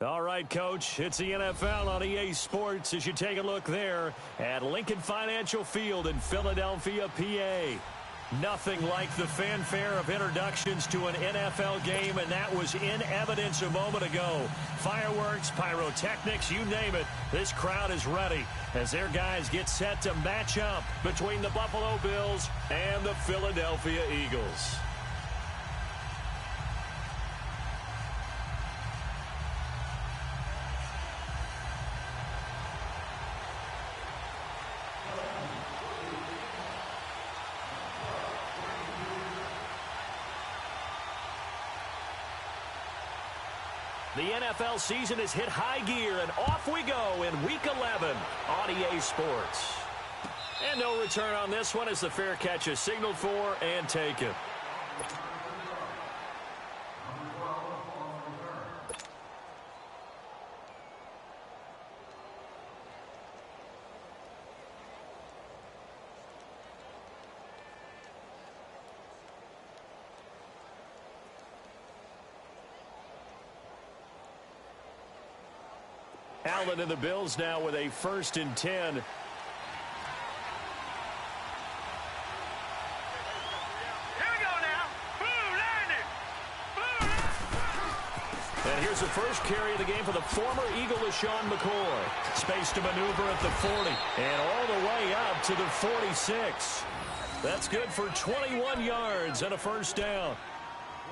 All right, Coach, it's the NFL on EA Sports as you take a look there at Lincoln Financial Field in Philadelphia, PA. Nothing like the fanfare of introductions to an NFL game, and that was in evidence a moment ago. Fireworks, pyrotechnics, you name it. This crowd is ready as their guys get set to match up between the Buffalo Bills and the Philadelphia Eagles. The NFL season has hit high gear, and off we go in Week 11 on EA Sports. And no return on this one as the fair catch is signaled for and taken. Allen and the Bills now with a 1st and 10. And here's the first carry of the game for the former Eagle, LeSean McCoy. Space to maneuver at the 40 and all the way up to the 46. That's good for 21 yards and a 1st down.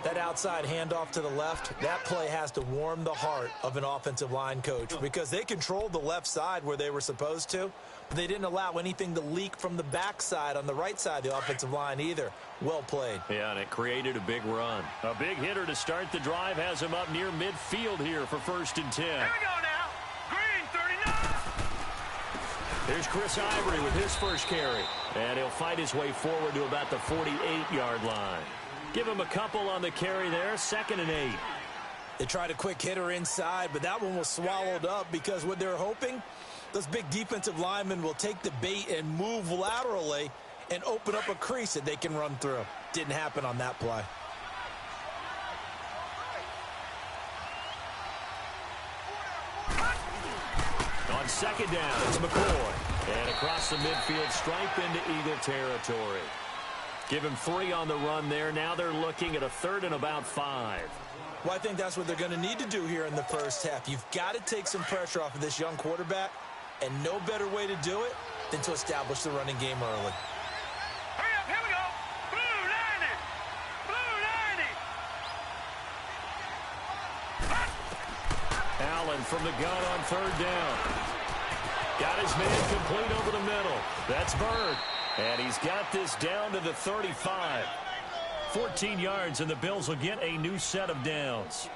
That outside handoff to the left, that play has to warm the heart of an offensive line coach because they controlled the left side where they were supposed to, but they didn't allow anything to leak from the backside on the right side of the offensive line either. Well played. Yeah, and it created a big run. A big hitter to start the drive has him up near midfield here for 1st and 10. Here we go now. Green 39. There's Chris Ivory with his first carry, and he'll fight his way forward to about the 48-yard line. Give him a couple on the carry there, 2nd and 8. They tried a quick hitter inside, but that one was swallowed up because what they're hoping, those big defensive linemen will take the bait and move laterally and open up a crease that they can run through. Didn't happen on that play. On 2nd down, it's McCoy. And across the midfield stripe into Eagle territory. Give him 3 on the run there. Now they're looking at a 3rd and about 5. Well, I think that's what they're going to need to do here in the first half. You've got to take some pressure off of this young quarterback, and no better way to do it than to establish the running game early. Hurry up, here we go. Blue 90. Blue 90. Allen from the gun on 3rd down. Got his man complete over the middle. That's Bird. And he's got this down to the 35. 14 yards, and the Bills will get a new set of downs.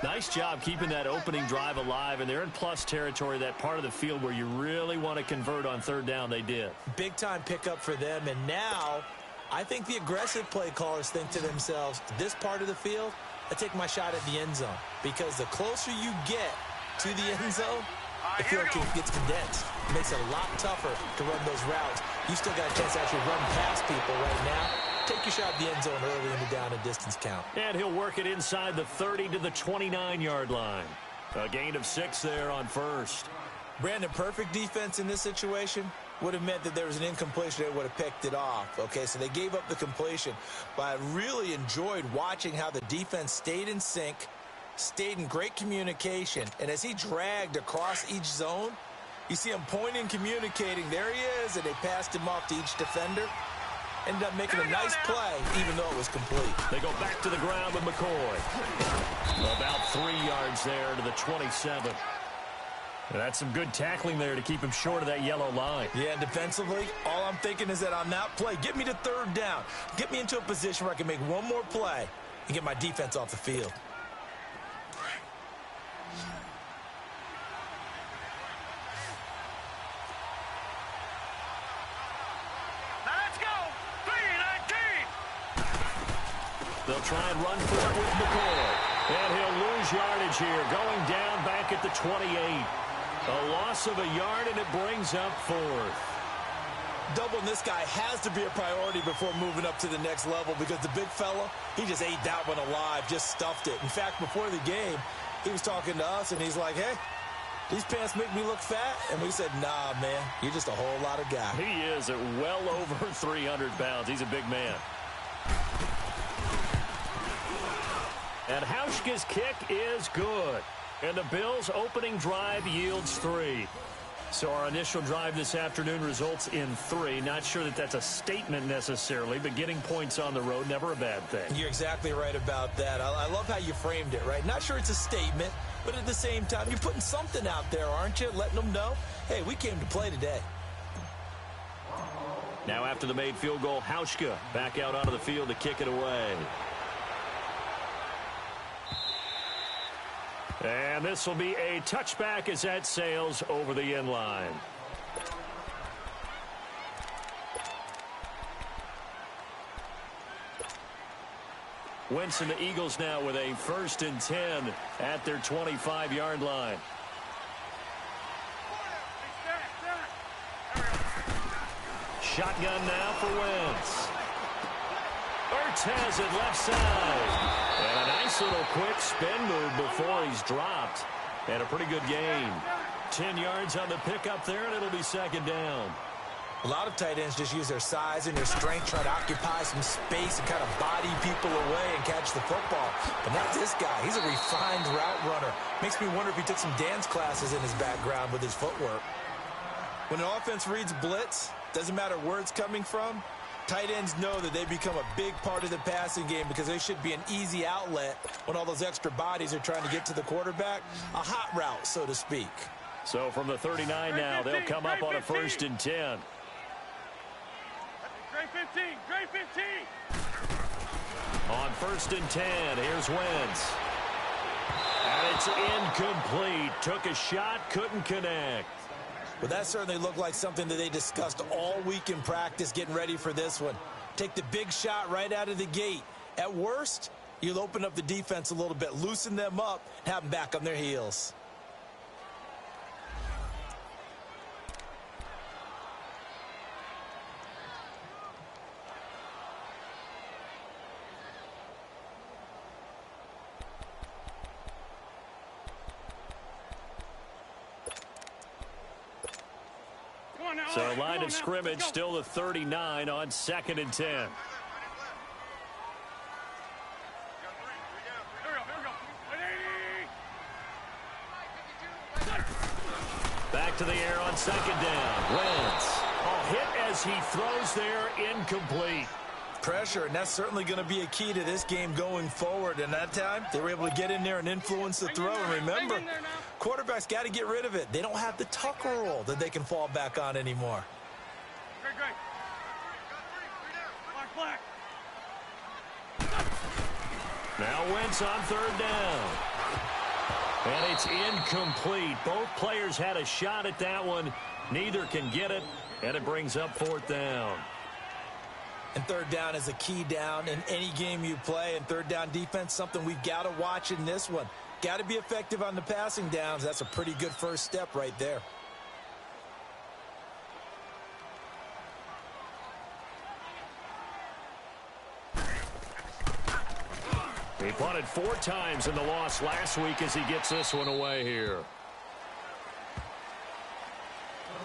Nice job keeping that opening drive alive, and they're in plus territory, that part of the field where you really want to convert on 3rd down. They did. Big-time pickup for them, and now I think the aggressive play callers think to themselves, this part of the field, I take my shot at the end zone, because the closer you get to the end zone, the field gets condensed. It makes it a lot tougher to run those routes. You still got a chance to actually run past people right now. Take your shot at the end zone early in the down and distance count. And he'll work it inside the 30 to the 29-yard line. A gain of 6 there on 1st. Brandon, perfect defense in this situation would have meant that there was an incompletion. They would have picked it off. Okay, so they gave up the completion. But I really enjoyed watching how the defense stayed in sync, stayed in great communication. And as he dragged across each zone, you see him pointing, communicating. There he is, and they passed him off to each defender. Ended up making a nice play, even though it was complete. They go back to the ground with McCoy. About 3 yards there to the 27. That's some good tackling there to keep him short of that yellow line. Yeah, and defensively, all I'm thinking is that on that play, get me to 3rd down. Get me into a position where I can make one more play and get my defense off the field. They'll try and run for it with McCoy. And he'll lose yardage here, going down back at the 28. A loss of a yard, and it brings up 4th. Doubling this guy has to be a priority before moving up to the next level because the big fella, he just ate that one alive, just stuffed it. In fact, before the game, He was talking to us, and he's like, hey, these pants make me look fat. And we said, nah, man, you're just a whole lot of guy. He is at well over 300 pounds. He's a big man. And Hauschka's kick is good. And the Bills' opening drive yields 3. So our initial drive this afternoon results in 3. Not sure that that's a statement necessarily, but getting points on the road, never a bad thing. You're exactly right about that. I love how you framed it, right? Not sure it's a statement, but at the same time, you're putting something out there, aren't you? Letting them know, hey, we came to play today. Now after the made field goal, Hauschka back out onto the field to kick it away. And this will be a touchback as that sails over the end line. Wentz and the Eagles now with a 1st and 10 at their 25-yard line. Shotgun now for Wentz. Ertz has it left side. And a nice little quick spin move before he's dropped. And a pretty good gain. 10 yards on the pickup there, and it'll be 2nd down. A lot of tight ends just use their size and their strength, try to occupy some space and kind of body people away and catch the football. But not this guy. He's a refined route runner. Makes me wonder if he took some dance classes in his background with his footwork. When an offense reads blitz, doesn't matter where it's coming from, tight ends know that they become a big part of the passing game because they should be an easy outlet when all those extra bodies are trying to get to the quarterback. A hot route, so to speak. So from the 39 now, they'll come up on a 1st and 10. Gray 15, Gray 15. On 1st and 10, here's Wentz. And it's incomplete. Took a shot, couldn't connect. Well, that certainly looked like something that they discussed all week in practice getting ready for this one. Take the big shot right out of the gate. At worst, you'll open up the defense a little bit, loosen them up, and have them back on their heels. So line of scrimmage still the 39 on 2nd and 10. Back to the air on 2nd down. Wentz. A hit as he throws there, incomplete. Pressure, and that's certainly going to be a key to this game going forward. And that time, they were able to get in there and influence the throw. And remember, quarterbacks got to get rid of it. They don't have the tuck rule that they can fall back on anymore. Great. Black. Now Wentz on 3rd down. And it's incomplete. Both players had a shot at that one. Neither can get it, and it brings up 4th down. And 3rd down is a key down in any game you play. And 3rd down defense, something we've got to watch in this one. Got to be effective on the passing downs. That's a pretty good first step right there. He punted 4 times in the loss last week as he gets this one away here.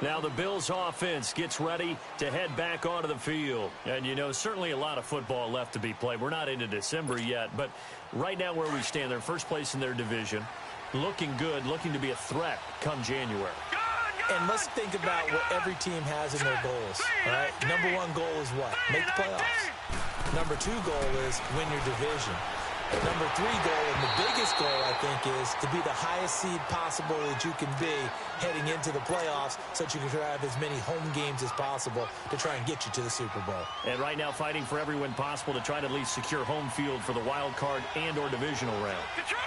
Now the Bills offense gets ready to head back onto the field. And, you know, certainly a lot of football left to be played. We're not into December yet, but right now where we stand, they're first place in their division. Looking good, looking to be a threat come January. And let's think about what every team has in their goals. All right? Number 1 goal is what? Make the playoffs. Number 2 goal is win your division. Number 3 goal, and the biggest goal, I think, is to be the highest seed possible that you can be heading into the playoffs so that you can have as many home games as possible to try and get you to the Super Bowl. And right now fighting for every win possible to try to at least secure home field for the wild card and or divisional round. Detroit!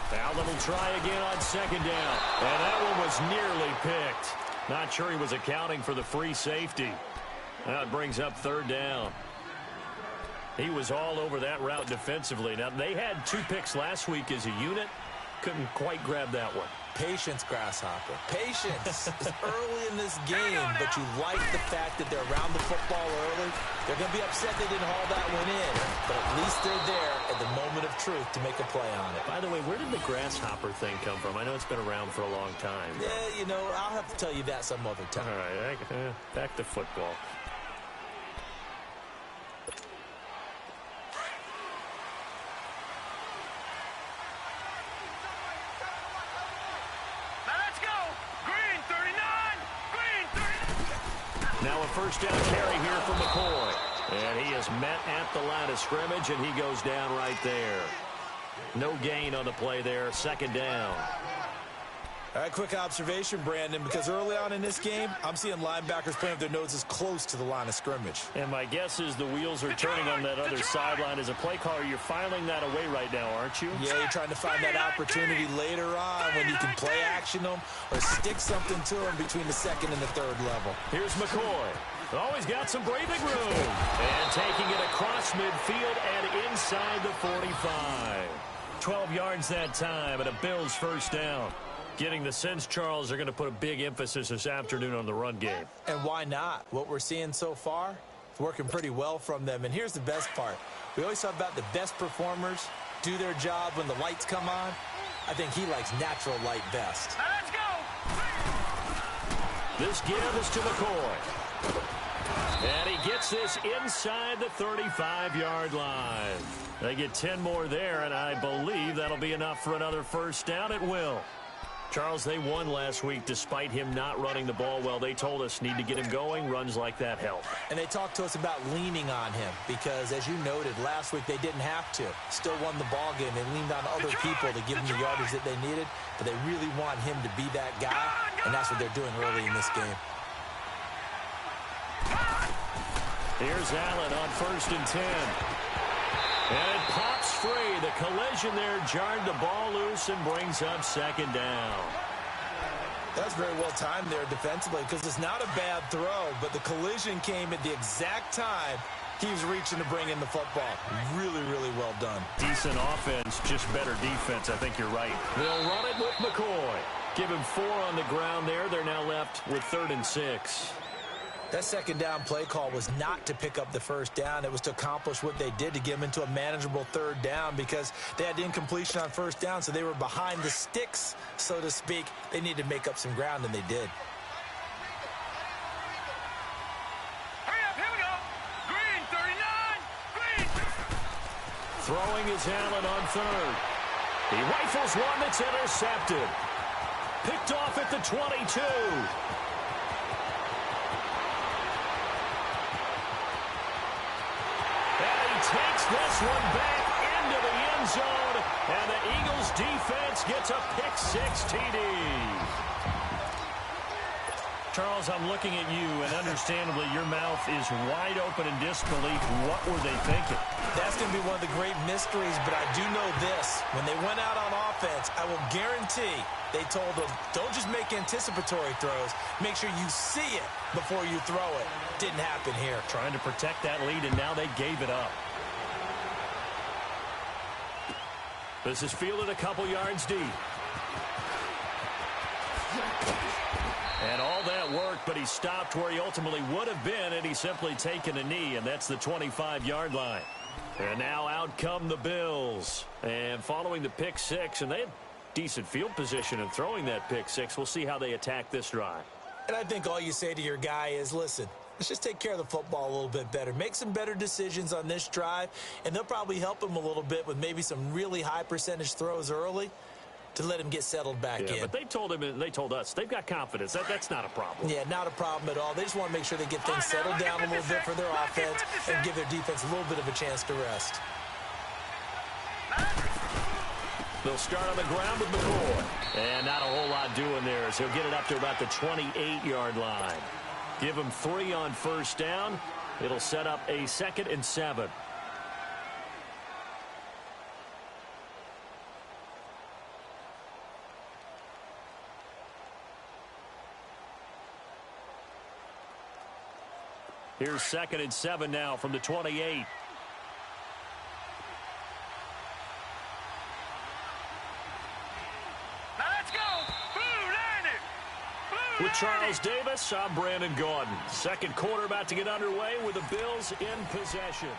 Now they'll try again on 2nd down. And that one was nearly picked. Not sure he was accounting for the free safety. That brings up 3rd down. He was all over that route defensively. Now, they had 2 picks last week as a unit. couldn't quite grab that one. Patience, Grasshopper. Patience. It's early in this game, but you like the fact that they're around the football early. They're going to be upset they didn't haul that one in, but at least they're there at the moment of truth to make a play on it. By the way, where did the Grasshopper thing come from? I know it's been around for a long time. Yeah, you know, I'll have to tell you that some other time. All right, back to football. Now a first down carry here from McCoy. And he is met at the line of scrimmage, and he goes down right there. No gain on the play there. Second down. All right, quick observation, Brandon, because early on in this game, I'm seeing linebackers playing with their noses close to the line of scrimmage. And my guess is the wheels are turning on that other sideline. As a play caller, you're filing that away right now, aren't you? Yeah, you're trying to find that opportunity later on when you can play action them or stick something to them between the second and the third level. Here's McCoy. Always got some breathing room. And taking it across midfield and inside the 45. 12 yards that time and a Bills first down. Getting the sense, Charles, they're going to put a big emphasis this afternoon on the run game. And why not? What we're seeing so far, it's working pretty well from them. And here's the best part. We always talk about the best performers do their job when the lights come on. I think he likes natural light best. Let's go! This give is to McCoy. And he gets this inside the 35-yard line. They get 10 more there, and I believe that'll be enough for another first down. It will. Charles, they won last week despite him not running the ball well. They told us need to get him going. Runs like that help. And they talked to us about leaning on him because, as you noted, last week they didn't have to. Still won the ball game. They leaned on other people to give them the yardage that they needed, but they really want him to be that guy, and that's what they're doing early in this game. Here's Allen on 1st and 10. And it pops free. The collision there jarred the ball loose and brings up second down. That's very well timed there defensively because it's not a bad throw, but the collision came at the exact time he was reaching to bring in the football. Really, really well done. Decent offense, just better defense. I think you're right. They'll run it with McCoy. Give him 4 on the ground there. They're now left with 3rd and 6. That second down play call was not to pick up the first down. It was to accomplish what they did to get them into a manageable 3rd down because they had incompletion on 1st down, so they were behind the sticks, so to speak. They needed to make up some ground, and they did. Hurry up, here we go. Green, 39. Green. Throwing is Allen on 3rd. He rifles one that's intercepted. Picked off at the 22. Takes this one back into the end zone, and the Eagles defense gets a pick-6 TD. Charles, I'm looking at you, and understandably, your mouth is wide open in disbelief. What were they thinking? That's going to be one of the great mysteries, but I do know this. When they went out on offense, I will guarantee they told them, don't just make anticipatory throws. Make sure you see it before you throw it. Didn't happen here. Trying to protect that lead, and now they gave it up. This is fielded a couple yards deep. And all that work, but he stopped where he ultimately would have been, and he's simply taken a knee, and that's the 25-yard line. And now out come the Bills. And following the pick-6, and they had decent field position in throwing that pick-6. We'll see how they attack this drive. And I think all you say to your guy is, listen, let's just take care of the football a little bit better. Make some better decisions on this drive, and they'll probably help him a little bit with maybe some really high percentage throws early to let him get settled back in. But they told him, and they told us, they've got confidence. That's not a problem. Yeah, not a problem at all. They just want to make sure they get things settled down a little bit for their offense and give their defense a little bit of a chance to rest. They'll start on the ground with McCoy. And not a whole lot doing there as he'll get it up to about the 28-yard line. Give him 3 on 1st down. It'll set up a 2nd and 7. Here's 2nd and 7 now from the 28. With Charles Davis, I'm Brandon Gaudin. Second quarter about to get underway with the Bills in possession.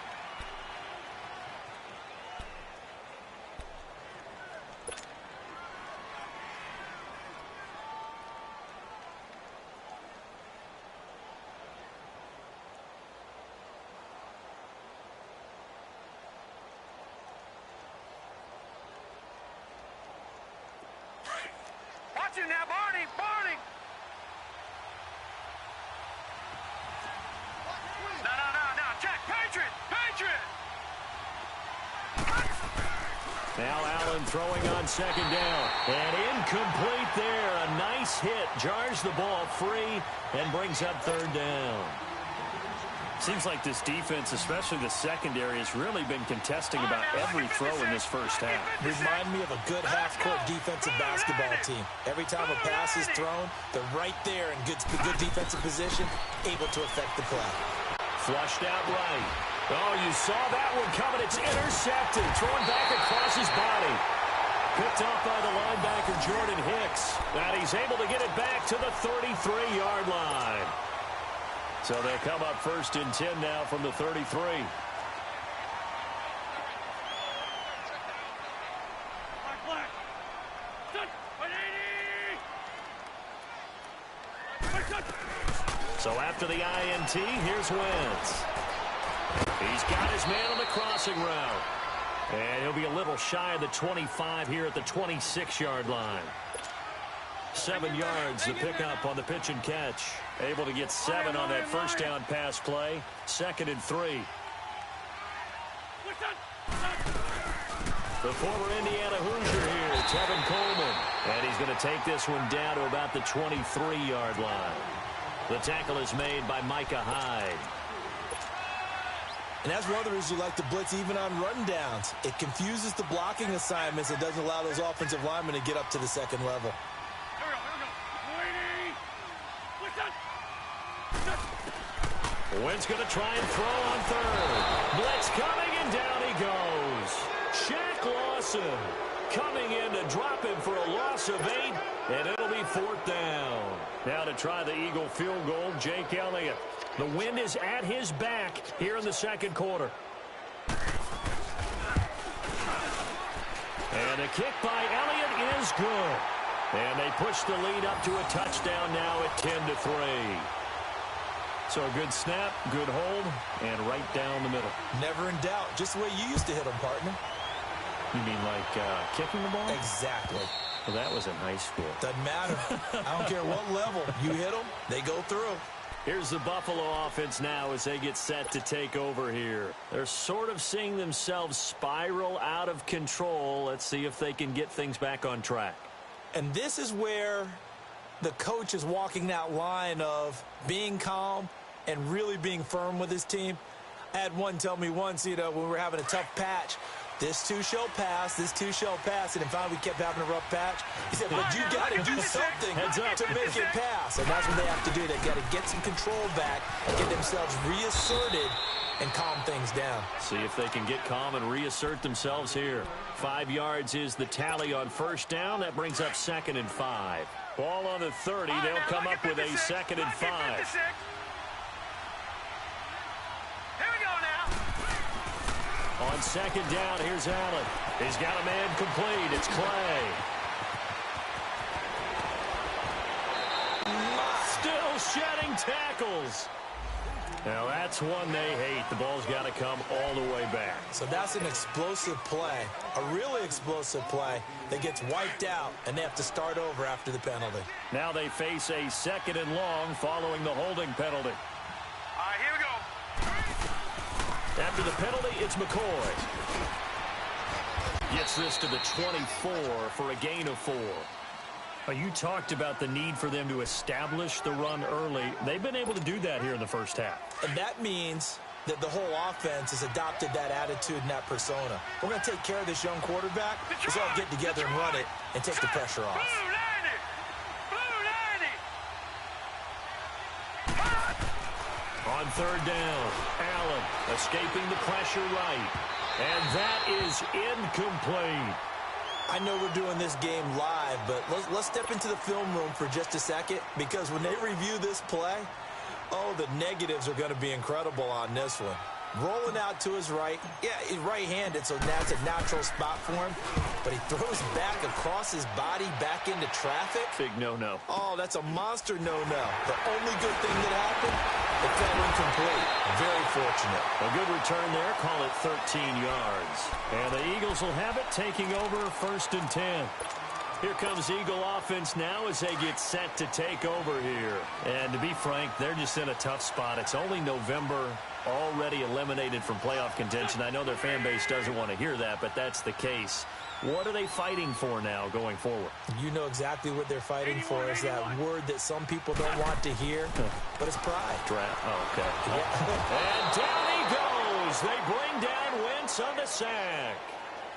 Watch it now, Barney! Barney! No. Check! Patriot! Patriot! Now Allen throwing on second down. And incomplete there. A nice hit. Jars the ball free and brings up third down. Seems like this defense, especially the secondary, has really been contesting about every throw in this first half. Remind me of a good half-court defensive basketball team. Every time a pass is thrown, they're right there in good defensive position, able to affect the play. Flushed out right. Oh, you saw that one coming. It's intercepted. Thrown back across his body. Picked off by the linebacker, Jordan Hicks. And he's able to get it back to the 33-yard line. So they'll come up first and 10 now from the 33. So after the INT, here's Wentz. He's got his man on the crossing route. And he'll be a little shy of the 25 here at the 26-yard line. 7 yards the pickup on the pitch and catch. Able to get 7 on that first down pass play. 2nd and 3. The former Indiana Hoosier here, Tevin Coleman. And he's going to take this one down to about the 23-yard line. The tackle is made by Micah Hyde. And that's one of the reasons you like to blitz even on rundowns. It confuses the blocking assignments. It doesn't allow those offensive linemen to get up to the second level. Wentz going to try and throw on third. Blitz coming, and down he goes. Shaq Lawson coming in to drop him for a loss of 8, and it'll be 4th down. Now to try the Eagle field goal, Jake Elliott. The wind is at his back here in the second quarter. And a kick by Elliott is good. And they push the lead up to a touchdown now at 10-3. So a good snap, good hold, and right down the middle. Never in doubt. Just the way you used to hit them, partner. You mean like kicking the ball? Exactly. Well, that was in high school. Doesn't matter. I don't care what level. You hit them, they go through. Here's the Buffalo offense now as they get set to take over here. They're sort of seeing themselves spiral out of control. Let's see if they can get things back on track. And this is where the coach is walking that line of being calm and really being firm with his team. I had one tell me once, when we were having a tough patch, this too shall pass, this too shall pass, and then finally we kept having a rough patch. He said, but you got to do something to make it pass. And that's what they have to do. They've got to get some control back, get themselves reasserted, and calm things down. See if they can get calm and reassert themselves here. 5 yards is the tally on first down. That brings up 2nd and 5. Ball on the 30. They'll come up with a 2nd and 5. On second down, here's Allen. He's got a man complete. It's Clay. Still shedding tackles. Now that's one they hate. The ball's got to come all the way back. So that's an explosive play, a really explosive play that gets wiped out, and they have to start over after the penalty. Now they face a 2nd and long following the holding penalty. All right, here we go. After the penalty, it's McCoy. Gets this to the 24 for a gain of 4. You talked about the need for them to establish the run early. They've been able to do that here in the first half. And that means that the whole offense has adopted that attitude and that persona. We're going to take care of this young quarterback. Let's all get together and run it and take the pressure off. Blue 90! Blue 90! On third down, Allen escaping the pressure right. And that is incomplete. I know we're doing this game live, but let's step into the film room for just a second, because when they review this play, oh, the negatives are going to be incredible on this one. Rolling out to his right. Yeah, he's right-handed, so that's a natural spot for him. But he throws back across his body back into traffic. Big no-no. Oh, that's a monster no-no. The only good thing that happened, it fell incomplete. Very fortunate. A good return there. Call it 13 yards. And the Eagles will have it, taking over 1st and 10. Here comes Eagle offense now as they get set to take over here. And to be frank, they're just in a tough spot. It's only November, already eliminated from playoff contention. I know their fan base doesn't want to hear that, but that's the case. What are they fighting for now going forward? You know exactly what they're fighting for. Is that word that some people don't want to hear, but it's pride. Oh, okay. Yeah. And down he goes. They bring down Wentz on the sack.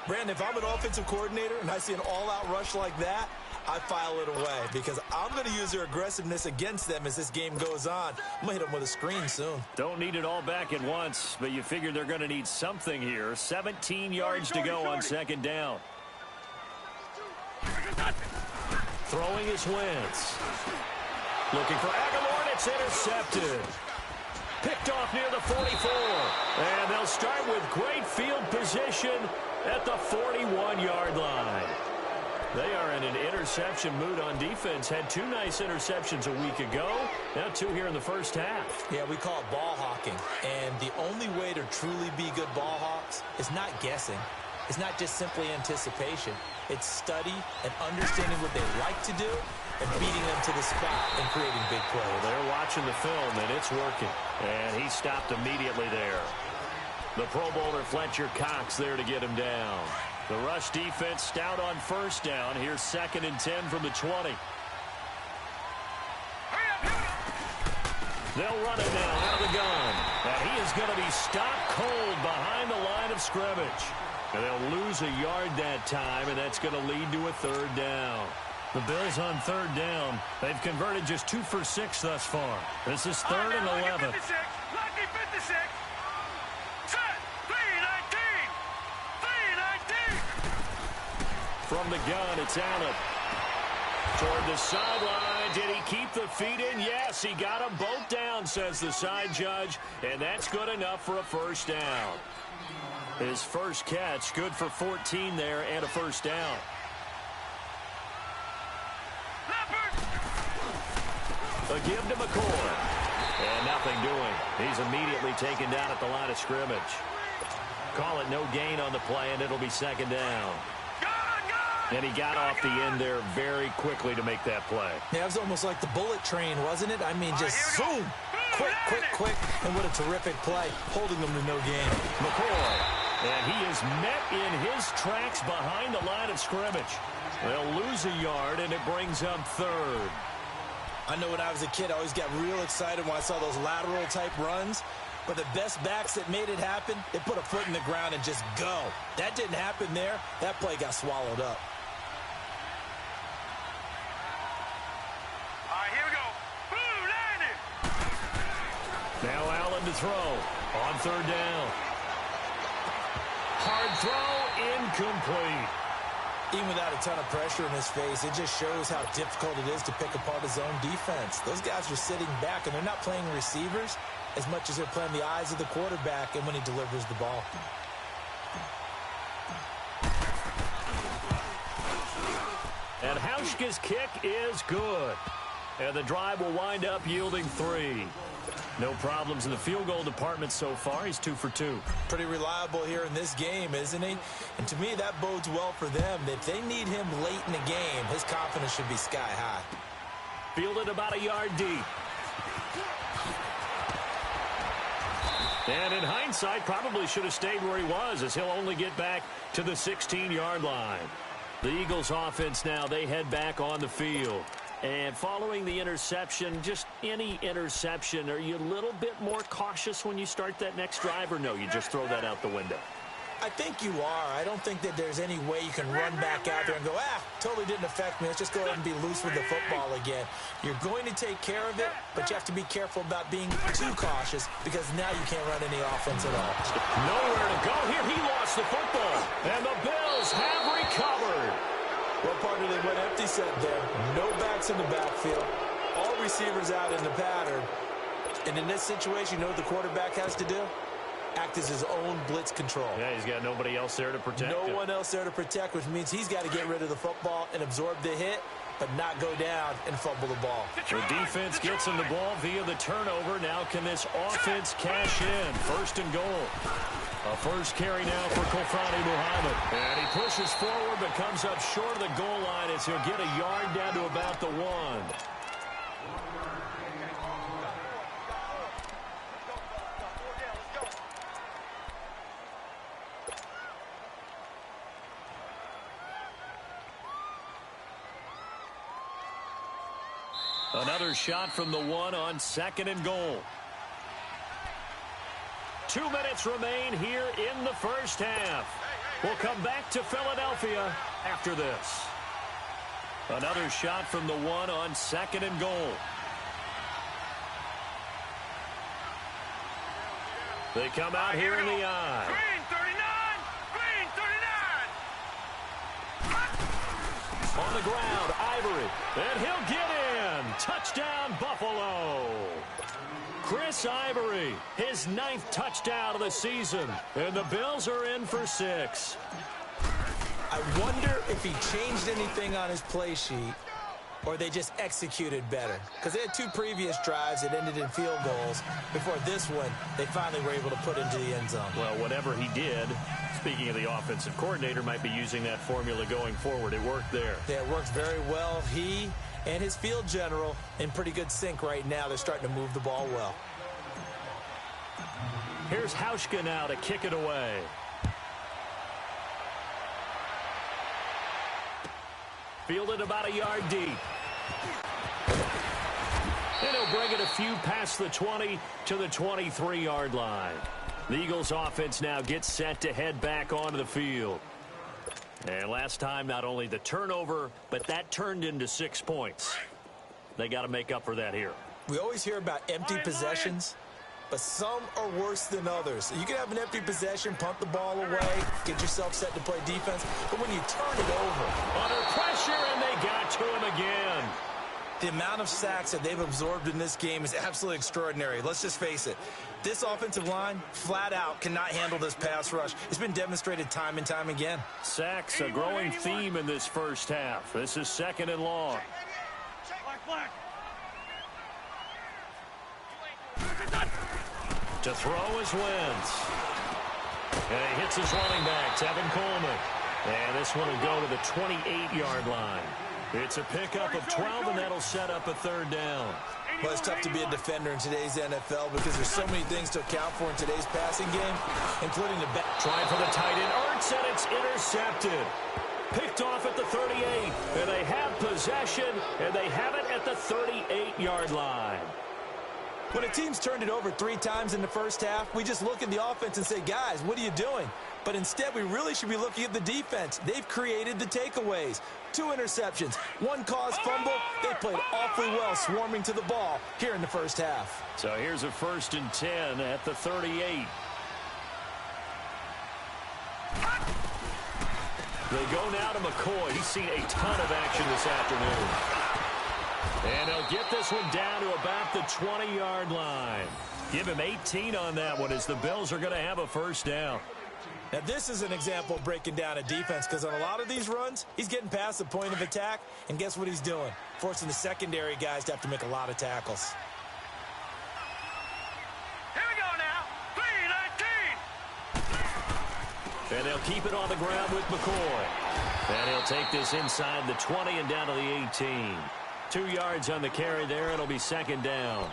Brandon, if I'm an offensive coordinator and I see an all-out rush like that, I file it away, because I'm going to use their aggressiveness against them as this game goes on. I'm going to hit them with a screen soon. Don't need it all back at once, but you figure they're going to need something here. 17 yards to go on 2nd down. Throwing is Wentz. Looking for Aguilar, and it's intercepted. Picked off near the 44. And they'll start with great field position at the 41-yard line. They are in an interception mood on defense. Had 2 nice interceptions a week ago. Now 2 here in the first half. Yeah, we call it ball hawking. And the only way to truly be good ball hawks is not guessing. It's not just simply anticipation. It's study and understanding what they like to do and beating them to the spot and creating big plays. Well, they're watching the film, and it's working. And he stopped immediately there. The Pro Bowler Fletcher Cox there to get him down. The rush defense stout on 1st down. Here's 2nd and 10 from the 20. They'll run it now out of the gun. And he is going to be stopped cold behind the line of scrimmage. And they'll lose a yard that time, and that's going to lead to a 3rd down. The Bills on 3rd down. They've converted just 2 for 6 thus far. This is 3rd and 11. Lucky 56. Set. 3-19. 3-19. From the gun, it's Allen. Toward the sideline. Did he keep the feet in? Yes, he got them both down, says the side judge. And that's good enough for a 1st down. His first catch, good for 14 there and a 1st down. A give to McCoy. And nothing doing. He's immediately taken down at the line of scrimmage. Call it no gain on the play, and it'll be 2nd down. And he got off the end there very quickly to make that play. Yeah, it was almost like the bullet train, wasn't it? I mean, just zoom. Quick. And what a terrific play, holding them to no gain. McCoy. And he is met in his tracks behind the line of scrimmage. They'll lose a yard, and it brings up 3rd. I know when I was a kid, I always got real excited when I saw those lateral-type runs. But the best backs that made it happen, they put a foot in the ground and just go. That didn't happen there. That play got swallowed up. All right, here we go. Blue landing. Now Allen to throw on 3rd down. Hard throw, incomplete. Even without a ton of pressure in his face, it just shows how difficult it is to pick apart his own defense. Those guys are sitting back, and they're not playing receivers as much as they're playing the eyes of the quarterback and when he delivers the ball. And Hauschka's kick is good. And the drive will wind up yielding 3. No problems in the field goal department so far. He's 2 for 2. Pretty reliable here in this game, isn't he? And to me, that bodes well for them. If they need him late in the game, his confidence should be sky high. Fielded about a yard deep. And in hindsight, probably should have stayed where he was, as he'll only get back to the 16-yard line. The Eagles offense now, they head back on the field. And following the interception, just any interception, are you a little bit more cautious when you start that next drive, or no, you just throw that out the window? I think you are. I don't think that there's any way you can run back out there and go, totally didn't affect me. Let's just go ahead and be loose with the football again. You're going to take care of it, but you have to be careful about being too cautious because now you can't run any offense at all. Nowhere to go here. He lost the football, and the Bills have recovered. Well, partner, they went empty set there. No backs in the backfield. All receivers out in the pattern. And in this situation, you know what the quarterback has to do? Act as his own blitz control. Yeah, he's got nobody else there to protect him. No one else there to protect, which means he's got to get rid of the football and absorb the hit, but not go down and fumble the ball. The defense gets him the ball via the turnover. Now can this offense cash in? First and goal. A first carry now for Kofrani Muhammad. And he pushes forward but comes up short of the goal line as he'll get a yard down to about the 1. Another shot from the 1 on second and goal. 2 minutes remain here in the first half. We'll come back to Philadelphia after this. Another shot from the 1 on second and goal. They come out here in the eye. Green 39! Green 39! On the ground, Ivory. And he'll get in. Touchdown, Buffalo. Chris Ivory, his 9th touchdown of the season. And the Bills are in for 6. I wonder if he changed anything on his play sheet or they just executed better. Because they had 2 previous drives that ended in field goals. Before this one, they finally were able to put into the end zone. Well, whatever he did, speaking of the offensive coordinator, might be using that formula going forward. It worked there. Yeah, it worked very well. He and his field general in pretty good sync right now. They're starting to move the ball well. Here's Hauschka now to kick it away. Fielded about a yard deep. And he'll bring it a few past the 20 to the 23-yard line. The Eagles offense now gets set to head back onto the field. And last time, not only the turnover, but that turned into 6 points. They got to make up for that here. We always hear about empty possessions, but some are worse than others. You can have an empty possession, punt the ball away, get yourself set to play defense, but when you turn it over. Under pressure, and they got to him again. The amount of sacks that they've absorbed in this game is absolutely extraordinary. Let's just face it. This offensive line, flat out, cannot handle this pass rush. It's been demonstrated time and time again. Sacks, a growing theme in this first half. This is second and long. To throw is Wentz. And he hits his running back, Tevin Coleman. And this one will go to the 28-yard line. It's a pickup of 12, and that'll set up a third down. Well, it's tough to be a defender in today's NFL because there's so many things to account for in today's passing game, including the back. Trying for the tight end, Ertz, and it's intercepted. Picked off at the 38, and they have possession, and they have it at the 38-yard line. When a team's turned it over 3 times in the first half, we just look at the offense and say, guys, what are you doing? But instead, we really should be looking at the defense. They've created the takeaways. 2 interceptions, 1 caused fumble. They played awfully well swarming to the ball here in the first half. So here's a first and 10 at the 38. They go now to McCoy. He's seen a ton of action this afternoon. And he'll get this one down to about the 20-yard line. Give him 18 on that one as the Bills are going to have a first down. Now, this is an example of breaking down a defense because on a lot of these runs, he's getting past the point of attack, and guess what he's doing? Forcing the secondary guys to have to make a lot of tackles. Here we go now. 3-19. And they'll keep it on the ground with McCoy. And he'll take this inside the 20 and down to the 18. 2 yards on the carry there. It'll be second down.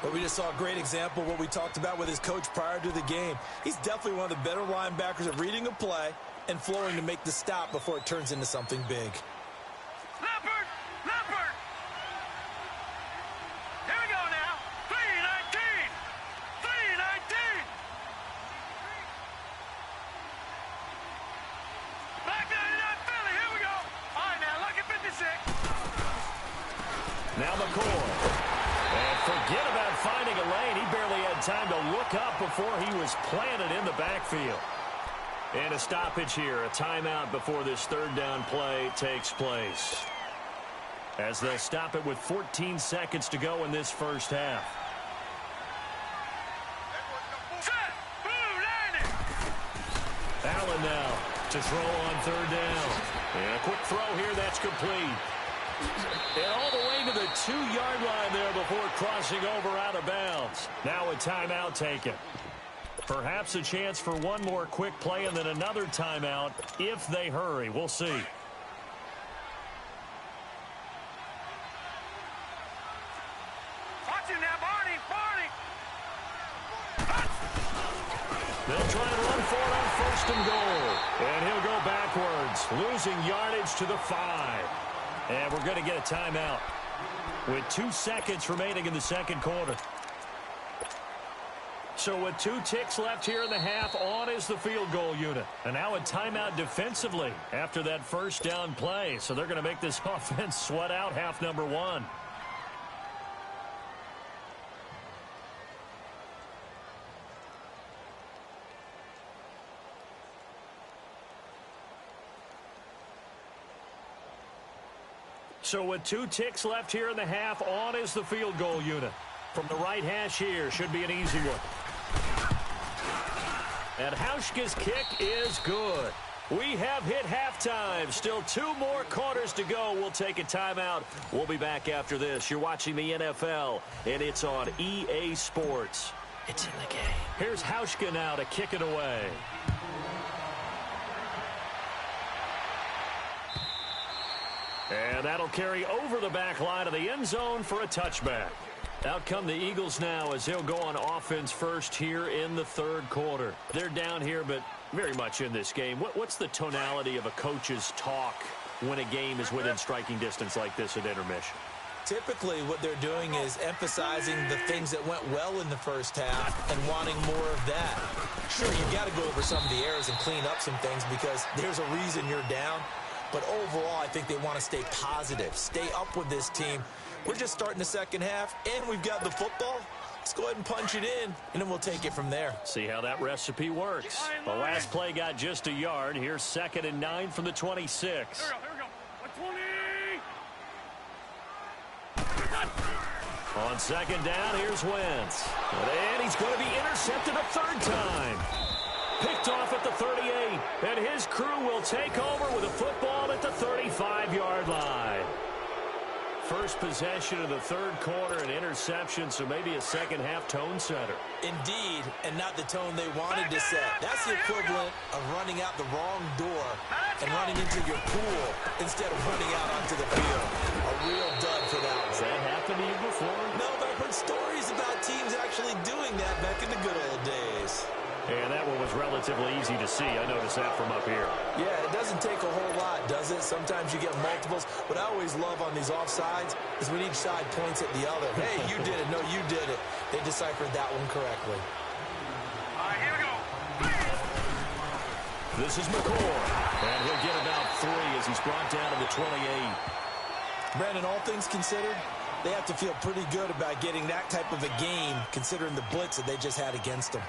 But we just saw a great example of what we talked about with his coach prior to the game. He's definitely one of the better linebackers at reading a play and flowing to make the stop before it turns into something big. Leopard! Leopard! Here we go now. 3-19. 3-19. Now McCoy. And forget about finding a lane. He barely had time to look up before he was planted in the backfield. And a stoppage here, a timeout before this third down play takes place. As they'll stop it with 14 seconds to go in this first half. Allen now to throw on third down. And a quick throw here, that's complete. And all the way to the 2-yard line there before crossing over out of bounds. Now a timeout taken. Perhaps a chance for one more quick play and then another timeout if they hurry. We'll see. Watch him now, Barney. They'll try and run for it on first and goal. And he'll go backwards, losing yardage to the 5. And we're going to get a timeout with 2 seconds remaining in the second quarter. So with 2 ticks left here in the half, on is the field goal unit. And now a timeout defensively after that first down play. So they're going to make this offense sweat out half number 1. So with 2 ticks left here in the half, on is the field goal unit. From the right hash here, should be an easy one. And Hauschka's kick is good. We have hit halftime. Still 2 more quarters to go. We'll take a timeout. We'll be back after this. You're watching the NFL, and it's on EA Sports. It's in the game. Here's Hauschka now to kick it away. And that'll carry over the back line of the end zone for a touchback. Out come the Eagles now as they'll go on offense first here in the third quarter. They're down here, but very much in this game. What's the tonality of a coach's talk when a game is within striking distance like this at intermission? Typically, what they're doing is emphasizing the things that went well in the first half and wanting more of that. Sure, you've got to go over some of the errors and clean up some things because there's a reason you're down. But overall, I think they want to stay positive, stay up with this team. We're just starting the second half, and we've got the football. Let's go ahead and punch it in, and then we'll take it from there. See how that recipe works. The last play got just a yard. Here's 2nd and 9 from the 26. Here we go. 120. On second down, here's Wentz. And he's going to be intercepted a third time. Picked off at the 38, and his crew will take over with a football at the 35-yard line. First possession of the third quarter, an interception, so maybe a second-half tone setter. Indeed, and not the tone they wanted to set. That's the equivalent of running out the wrong door and running into your pool instead of running out onto the field. A real dud for that one. Has that happened to you before? No, but I've heard stories about teams actually doing that back in the good old days. And that one was relatively easy to see. I noticed that from up here. Yeah, it doesn't take a whole lot, does it? Sometimes you get multiples. What I always love on these offsides is when each side points at the other. Hey, you did it. No, you did it. They deciphered that one correctly. All right, here we go. This is McCoy. And he'll get about 3 as he's brought down to the 28. Brandon, all things considered, they have to feel pretty good about getting that type of a game considering the blitz that they just had against them.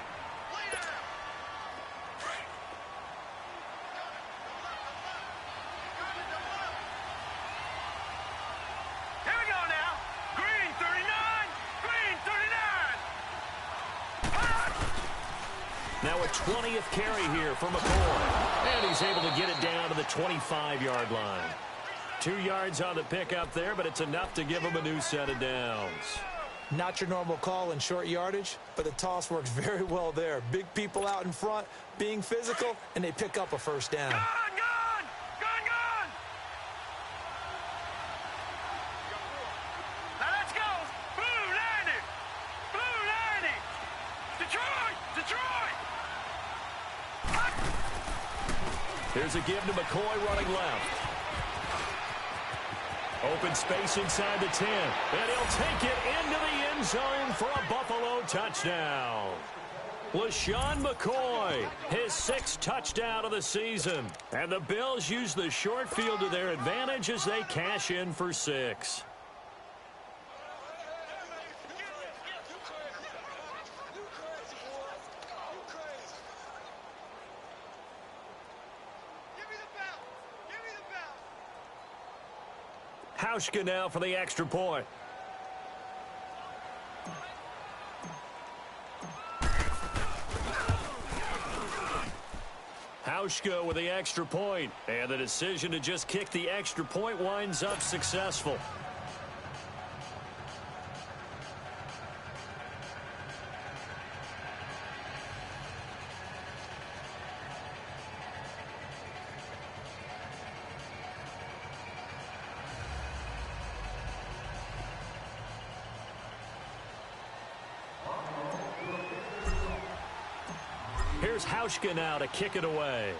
Now a 20th carry here for McCoy. And he's able to get it down to the 25-yard line. 2 yards on the pickup there, but it's enough to give him a new set of downs. Not your normal call in short yardage, but the toss works very well there. Big people out in front, being physical, and they pick up a first down. Gone! Now let's go! Blue 90! Detroit! Here's a give to McCoy running left. Open space inside the 10. And he'll take it into the end zone for a Buffalo touchdown. LaShawn McCoy, his 6th touchdown of the season. And the Bills use the short field to their advantage as they cash in for 6. Hauschka now for the extra point. Hauschka with the extra point, and the decision to just kick the extra point winds up successful. Here's Hauschka now to kick it away.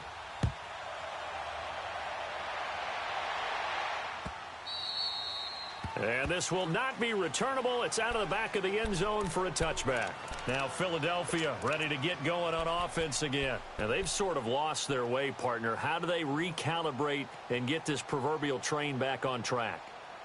And this will not be returnable. It's out of the back of the end zone for a touchback. Now Philadelphia ready to get going on offense again. Now they've sort of lost their way, partner. How do they recalibrate and get this proverbial train back on track?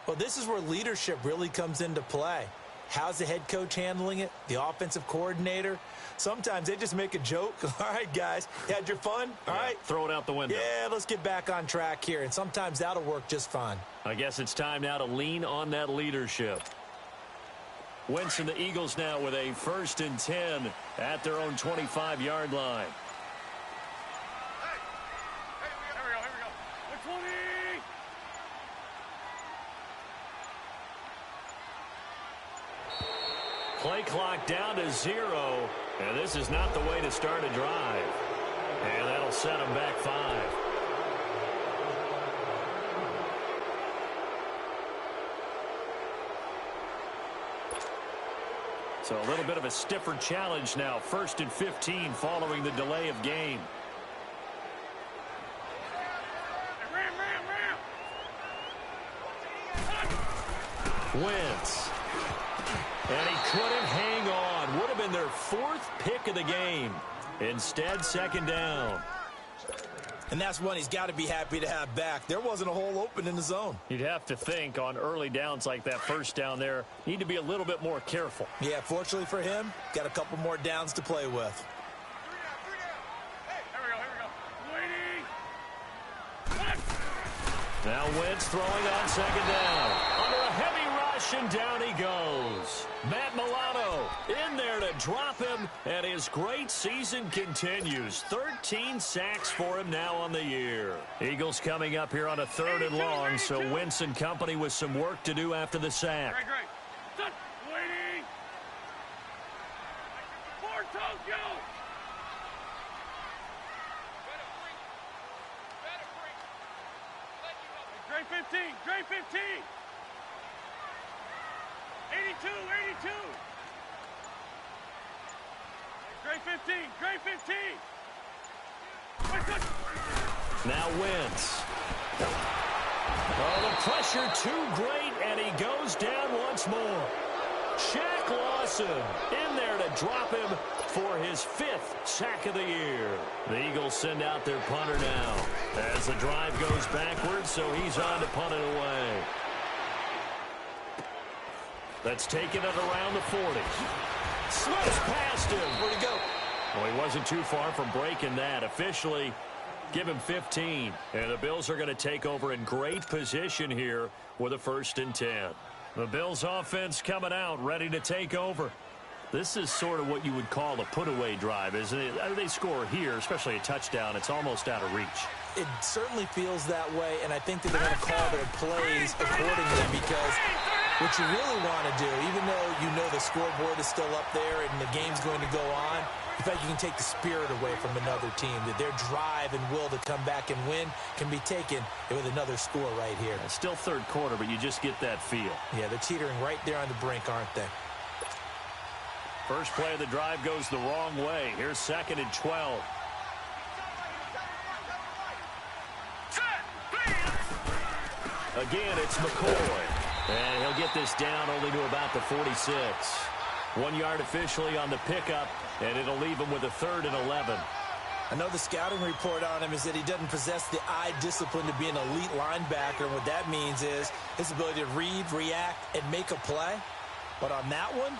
Well, this is where leadership really comes into play. How's the head coach handling it? The offensive coordinator? Sometimes they just make a joke. All right, guys, you had your fun? All right. Throw it out the window. Yeah, let's get back on track here. And sometimes that'll work just fine. I guess it's time now to lean on that leadership. Wentz and the Eagles now with a 1st and 10 at their own 25-yard line. Play clock down to 0, and this is not the way to start a drive. And that'll set them back 5. So a little bit of a stiffer challenge now. 1st and 15 following the delay of game. Wentz. And he couldn't hang on. Would have been their 4th pick of the game. Instead, 2nd down. And that's one he's got to be happy to have back. There wasn't a hole open in the zone. You'd have to think on early downs like that 1st down there, need to be a little bit more careful. Yeah, fortunately for him, got a couple more downs to play with. Now Wentz throwing on 2nd down. Under a heavy rush, and down he goes. Matt Milano in there to drop him, and his great season continues. 13 sacks for him now on the year. Eagles coming up here on a 3rd and long, so Wentz and company with some work to do after the sack. Great. Waiting. For Tokyo. Great 15. Great 15. 82. Great 15. Great 15. Now Wentz. Oh, the pressure too great, and he goes down once more. Shaq Lawson in there to drop him for his 5th sack of the year. The Eagles send out their punter now as the drive goes backwards, so he's on to punt it away. That's taken it around the 40. Slips past him. Where'd he go? Well, he wasn't too far from breaking that. Officially, give him 15. And the Bills are going to take over in great position here with a 1st and 10. The Bills offense coming out, ready to take over. This is sort of what you would call a put-away drive, isn't it? They score here, especially a touchdown. It's almost out of reach. It certainly feels that way, and I think that they're going to call their plays accordingly, because what you really want to do, even though you know the scoreboard is still up there and the game's going to go on, in fact, you can take the spirit away from another team, that their drive and will to come back and win can be taken with another score right here. It's still 3rd quarter, but you just get that feel. Yeah, they're teetering right there on the brink, aren't they? First play of the drive goes the wrong way. Here's 2nd and 12. Again, it's McCoy. And he'll get this down only to about the 46. 1 yard officially on the pickup, and it'll leave him with a 3rd and 11. I know the scouting report on him is that he doesn't possess the eye discipline to be an elite linebacker. And what that means is his ability to read, react, and make a play. But on that one,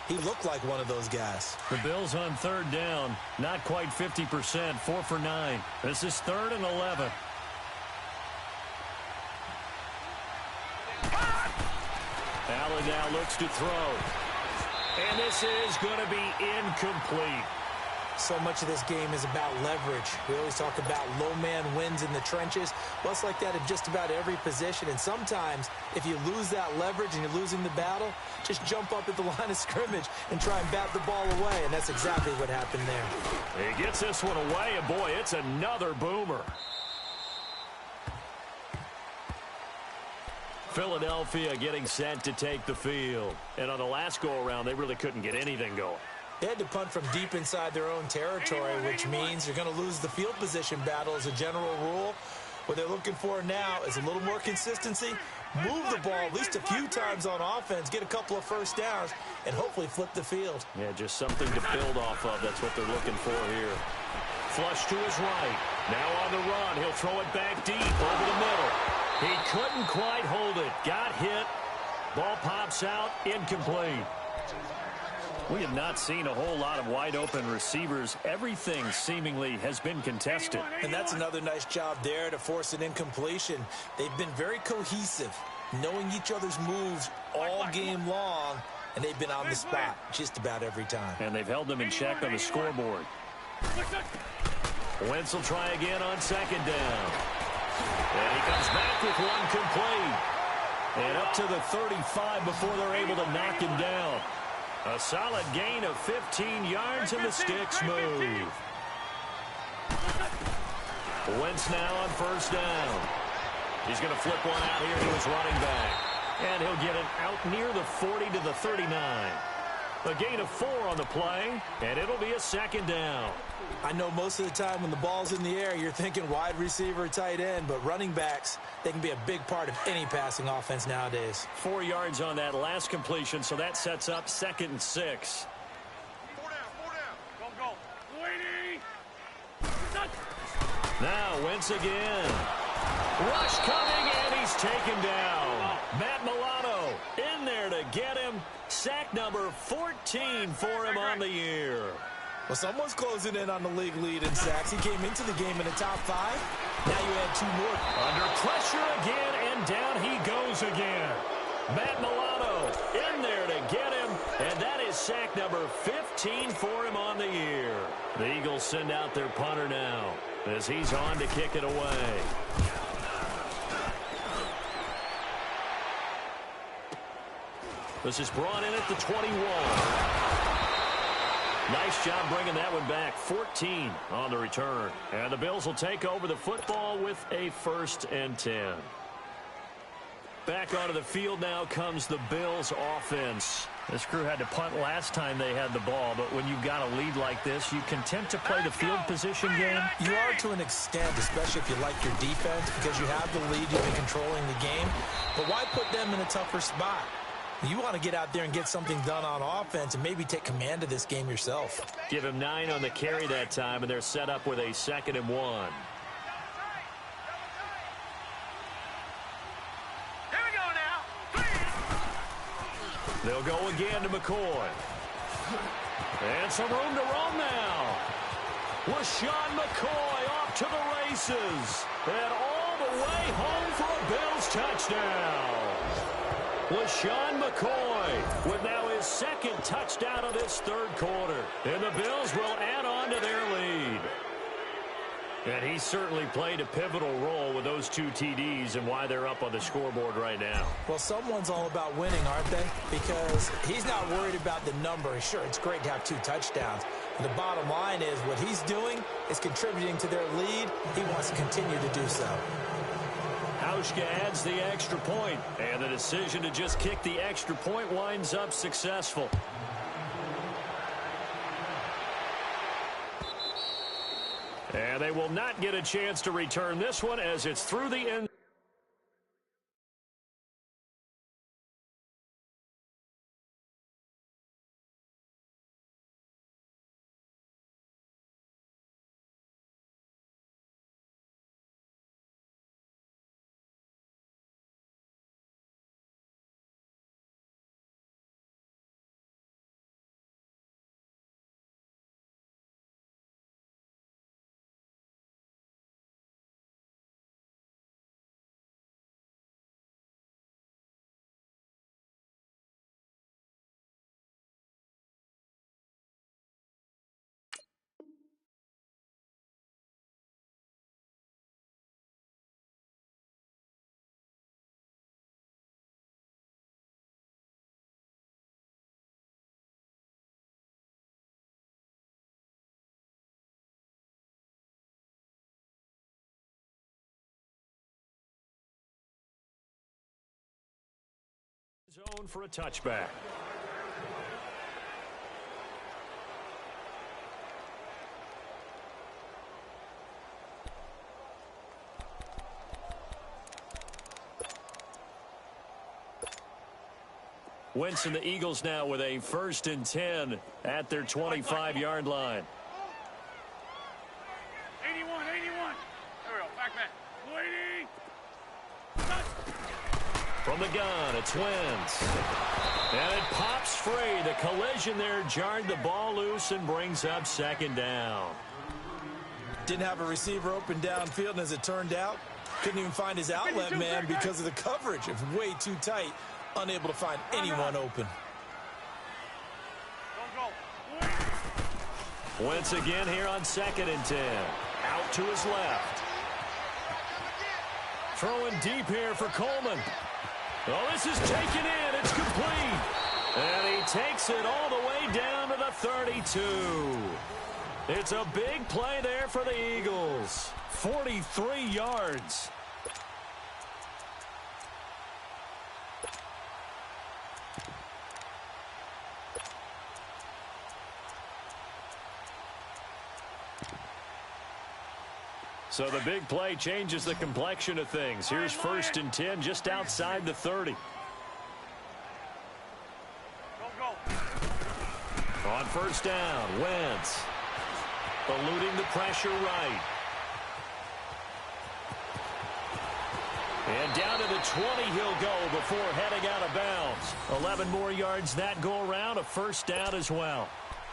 he looked like one of those guys. The Bills on 3rd down, not quite 50%, 4 for 9. This is 3rd and 11. Allen now looks to throw. And this is going to be incomplete. So much of this game is about leverage. We always talk about low man wins in the trenches. Well, it's like that in just about every position. And sometimes, if you lose that leverage and you're losing the battle, just jump up at the line of scrimmage and try and bat the ball away. And that's exactly what happened there. He gets this one away, and boy, it's another boomer. Philadelphia getting set to take the field. And on the last go-around, they really couldn't get anything going. They had to punt from deep inside their own territory, which means you're going to lose the field position battle as a general rule. What they're looking for now is a little more consistency, move the ball at least a few times on offense, get a couple of first downs, and hopefully flip the field. Yeah, just something to build off of. That's what they're looking for here. Flush to his right. Now on the run. He'll throw it back deep over the middle. He couldn't quite hold it. Got hit. Ball pops out. Incomplete. We have not seen a whole lot of wide-open receivers. Everything seemingly has been contested. And that's another nice job there to force an incompletion. They've been very cohesive, knowing each other's moves all game long, and they've been on the spot just about every time. And they've held them in check on the scoreboard. Wentz will try again on 2nd down. And he comes back with one complete. And up to the 35 before they're able to knock him down. A solid gain of 15 yards, and the sticks move. Wentz now on 1st down. He's going to flip one out here to his running back. And he'll get it out near the 40 to the 39. A gain of 4 on the play, and it'll be a 2nd down. I know most of the time when the ball's in the air, you're thinking wide receiver, tight end, but running backs, they can be a big part of any passing offense nowadays. 4 yards on that last completion, so that sets up 2nd and 6. 4 down. Go. Waiting. Now Wentz again. Rush coming, and he's taken down. Matt Milano in there to get him. Sack number 14 for him on the year. Well, someone's closing in on the league lead in sacks. He came into the game in the top 5. Now you add 2 more. Under pressure again, and down he goes again. Matt Milano in there to get him, and that is sack number 15 for him on the year. The Eagles send out their punter now as he's on to kick it away. This is brought in at the 21. Nice job bringing that one back. 14 on the return. And the Bills will take over the football with a 1st and 10. Back onto the field now comes the Bills offense. This crew had to punt last time they had the ball, but when you've got a lead like this, you content to play the field position game? You are to an extent, especially if you like your defense, because you have the lead, you've been controlling the game. But why put them in a tougher spot? You want to get out there and get something done on offense and maybe take command of this game yourself. Give him 9 on the carry that time, and they're set up with a 2nd and 1. Here we go now. They'll go again to McCoy. And some room to roam now. LaShawn McCoy off to the races. And all the way home for a Bills touchdown. LaShawn McCoy with now his 2nd touchdown of this 3rd quarter. And the Bills will add on to their lead. And he certainly played a pivotal role with those 2 TDs and why they're up on the scoreboard right now. Well, someone's all about winning, aren't they? Because he's not worried about the number. Sure, it's great to have 2 touchdowns. But the bottom line is what he's doing is contributing to their lead. He wants to continue to do so. Hauschka adds the extra point, and the decision to just kick the extra point winds up successful. And they will not get a chance to return this one as it's through the end. Zone for a touchback. Wentz and the Eagles now with a 1st and 10 at their 25-yard line. 81. There we go. Back. Waiting. From the gun, it's Wentz. And it pops free. The collision there jarred the ball loose and brings up 2nd down. Didn't have a receiver open downfield, and as it turned out, couldn't even find his outlet man because of the coverage. It's way too tight. Unable to find anyone open. Wentz again here on 2nd and 10. Out to his left. Throwing deep here for Coleman. Oh, this is taken in. It's complete. And he takes it all the way down to the 32. It's a big play there for the Eagles. 43 yards. So the big play changes the complexion of things. Here's 1st and 10 just outside the 30. On 1st down, Wentz eluding the pressure right. And down to the 20 he'll go before heading out of bounds. 11 more yards that go around, a 1st down as well.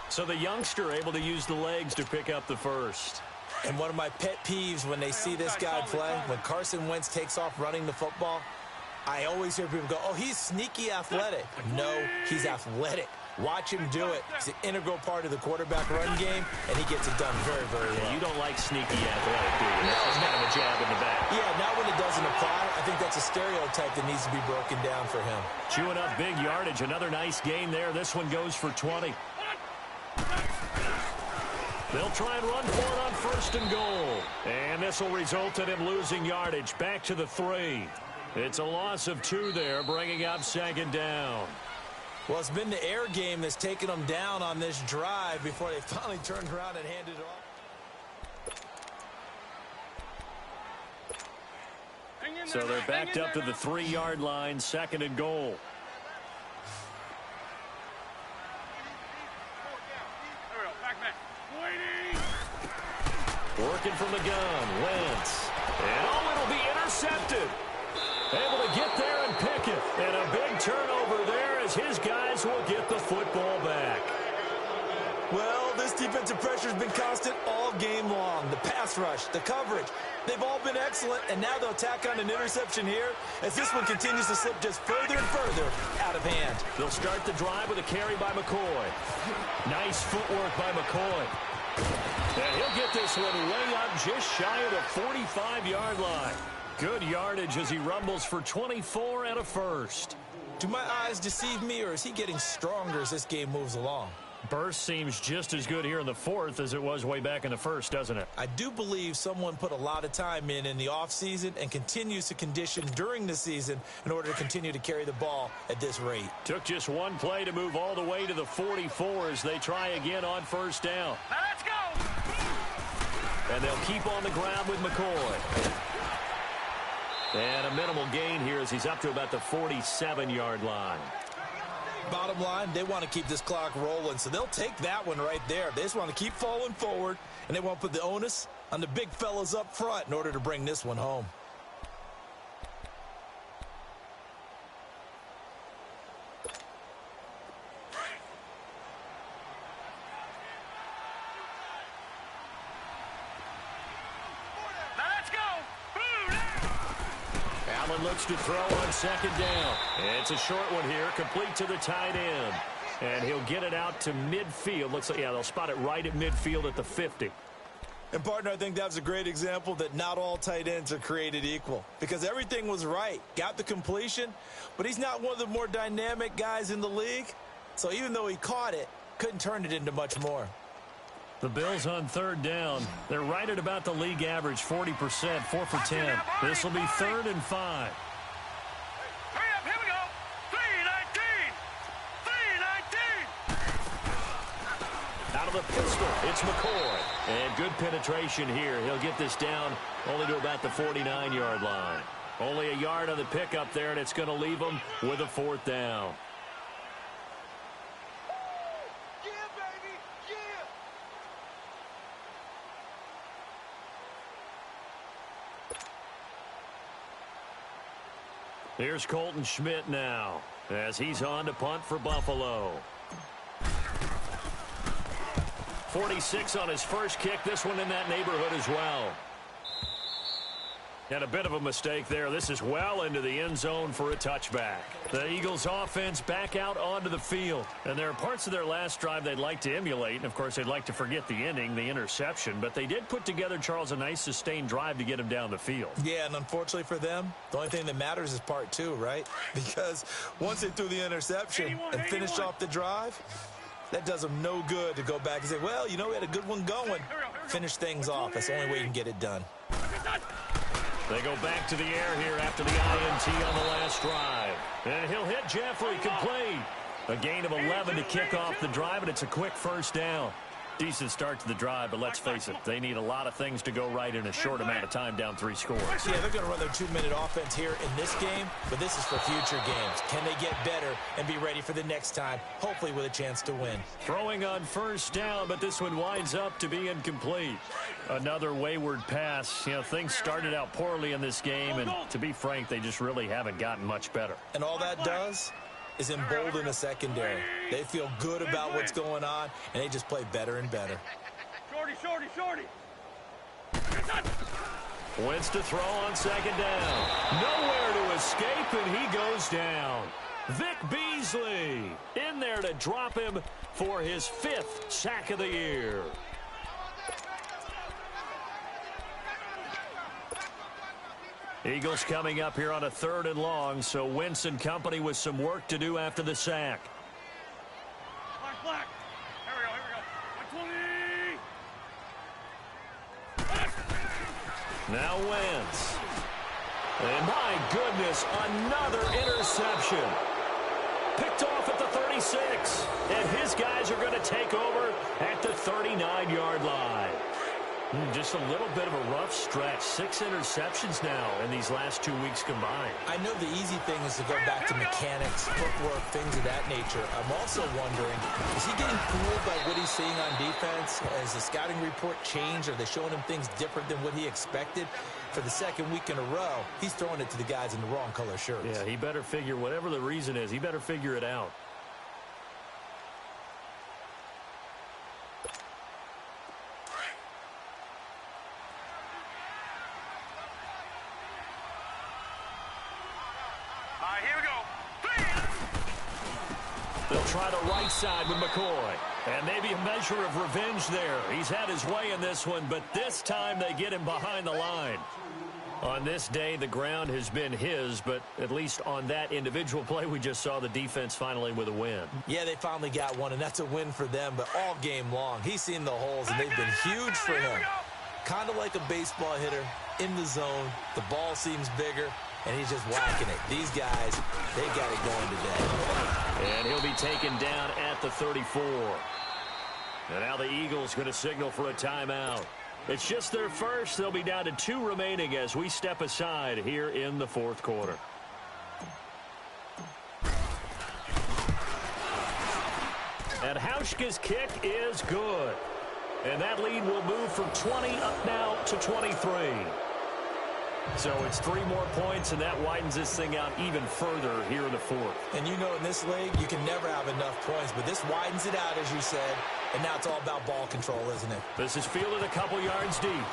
So the youngster able to use the legs to pick up the 1st. And one of my pet peeves when they see this guy play, when Carson Wentz takes off running the football, I always hear people go, oh, he's sneaky athletic. No, he's athletic. Watch him do it. It's an integral part of the quarterback run game, and he gets it done very, very well. You don't like sneaky athletic, do you? That's kind of a jab in the back. Yeah, not when it doesn't apply. I think that's a stereotype that needs to be broken down for him. Chewing up big yardage. Another nice gain there. This one goes for 20. They'll try and run for it on 1st and goal. And this will result in him losing yardage back to the 3. It's a loss of 2 there, bringing up 2nd down. Well, it's been the air game that's taken them down on this drive before they finally turned around and handed it off. So they're backed up to the 3-yard line, 2nd and goal. Working from the gun, Wentz. And it'll be intercepted. Able to get there and pick it. And a big turnover there as his guys will get the football back. Well, this defensive pressure has been constant all game long. The pass rush, the coverage, they've all been excellent. And now they'll tack on an interception here as this one continues to slip just further and further out of hand. They'll start the drive with a carry by McCoy. Nice footwork by McCoy. And he'll get this one way up just shy of the 45-yard line. Good yardage as he rumbles for 24 and a 1st. Do my eyes deceive me, or is he getting stronger as this game moves along? Burst seems just as good here in the 4th as it was way back in the 1st, doesn't it? I do believe someone put a lot of time in the offseason and continues to condition during the season in order to continue to carry the ball at this rate. Took just one play to move all the way to the 44 as they try again on 1st down. Now let's go! And they'll keep on the ground with McCoy. And a minimal gain here as he's up to about the 47-yard line. Bottom line, they want to keep this clock rolling, so they'll take that one right there. They just want to keep falling forward, and they want to put the onus on the big fellas up front in order to bring this one home. Allen looks to throw on 2nd down. It's a short one here, complete to the tight end. And he'll get it out to midfield. Looks like, yeah, they'll spot it right at midfield at the 50. And, partner, I think that was a great example that not all tight ends are created equal. Because everything was right. Got the completion, but he's not one of the more dynamic guys in the league. So even though he caught it, couldn't turn it into much more. The Bills on 3rd down. They're right at about the league average, 40%, 4 for 10. This will be 3rd and 5. Hurry up, here we go. 3, the pistol. It's McCoy. And good penetration here. He'll get this down only to about the 49-yard line. Only a yard on the pickup there, and it's going to leave them with a 4th down. Here's Colton Schmidt now as he's on to punt for Buffalo. 46 on his first kick. This one in that neighborhood as well. And a bit of a mistake there. This is well into the end zone for a touchback. The Eagles offense back out onto the field. And there are parts of their last drive they'd like to emulate. And, of course, they'd like to forget the ending, the interception. But they did put together, Charles, a nice sustained drive to get him down the field. Yeah, and unfortunately for them, the only thing that matters is part 2, right? Because once they threw the interception and finished off the drive, that does them no good to go back and say, well, you know, we had a good one going. Finish things off. That's the only way you can get it done. They go back to the air here after the INT on the last drive. And he'll hit Jeffrey, complete. A gain of 11 to kick off the drive, and it's a quick 1st down. Decent start to the drive, but let's face it, they need a lot of things to go right in a short amount of time, down 3 scores. Yeah, they're going to run their 2-minute offense here in this game, but this is for future games. Can they get better and be ready for the next time, hopefully with a chance to win? Throwing on 1st down, but this one winds up to be incomplete. Another wayward pass. You know, things started out poorly in this game, and to be frank, they just really haven't gotten much better. And all that does is embolden a secondary. They feel good about what's going on, and they just play better and better. Shorty. Wentz to throw on 2nd down. Nowhere to escape, and he goes down. Vic Beasley in there to drop him for his 5th sack of the year. Eagles coming up here on a 3rd and long, so Wentz and company with some work to do after the sack. Black. Here we go. 120. Now Wentz. And my goodness, another interception. Picked off at the 36. And his guys are going to take over at the 39-yard line. Just a little bit of a rough stretch. 6 interceptions now in these last 2 weeks combined. I know the easy thing is to go back to mechanics, footwork, things of that nature. I'm also wondering, is he getting fooled by what he's seeing on defense? Has the scouting report changed? Are they showing him things different than what he expected? For the 2nd week in a row, he's throwing it to the guys in the wrong color shirts. Yeah, he better figure, whatever the reason is, he better figure it out. They'll try the right side with McCoy. And maybe a measure of revenge there. He's had his way in this one, but this time they get him behind the line. On this day, the ground has been his, but at least on that individual play, we just saw the defense finally with a win. Yeah, they finally got one, and that's a win for them, but all game long, he's seen the holes, and they've been huge for him. Kind of like a baseball hitter in the zone. The ball seems bigger, and he's just whacking it. These guys, they got it going today. And he'll be taken down at the 34. And now the Eagles going to signal for a timeout. It's just their first. They'll be down to 2 remaining as we step aside here in the 4th quarter. And Hauschka's kick is good. And that lead will move from 20 up now to 23. So it's 3 more points, and that widens this thing out even further here in the 4th. And you know, in this league, you can never have enough points, but this widens it out, as you said, and now it's all about ball control, isn't it? This is fielded a couple yards deep.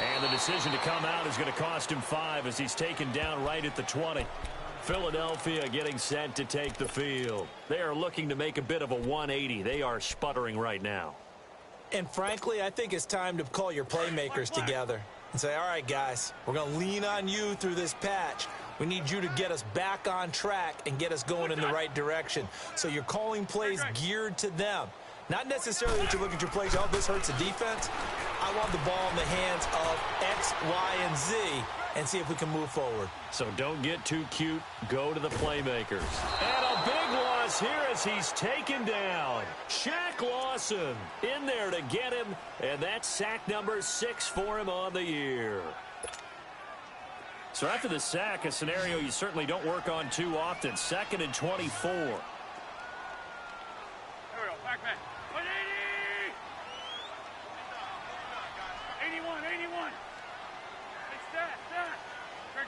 And the decision to come out is going to cost him 5 as he's taken down right at the 20. Philadelphia getting set to take the field. They are looking to make a bit of a 180. They are sputtering right now. And frankly, I think it's time to call your playmakers together and say, all right, guys, we're going to lean on you through this patch. We need you to get us back on track and get us going in the right direction. So you're calling plays geared to them. Not necessarily that you look at your plays, oh, this hurts the defense. I want the ball in the hands of X, Y, and Z and see if we can move forward. So don't get too cute. Go to the playmakers. And a big one. us here as he's taken down. Shaq Lawson in there to get him, and that's sack number 6 for him on the year. So after the sack, a scenario you certainly don't work on too often. 2nd and 24. Here we go, back man. 180! 81, 81. It's that.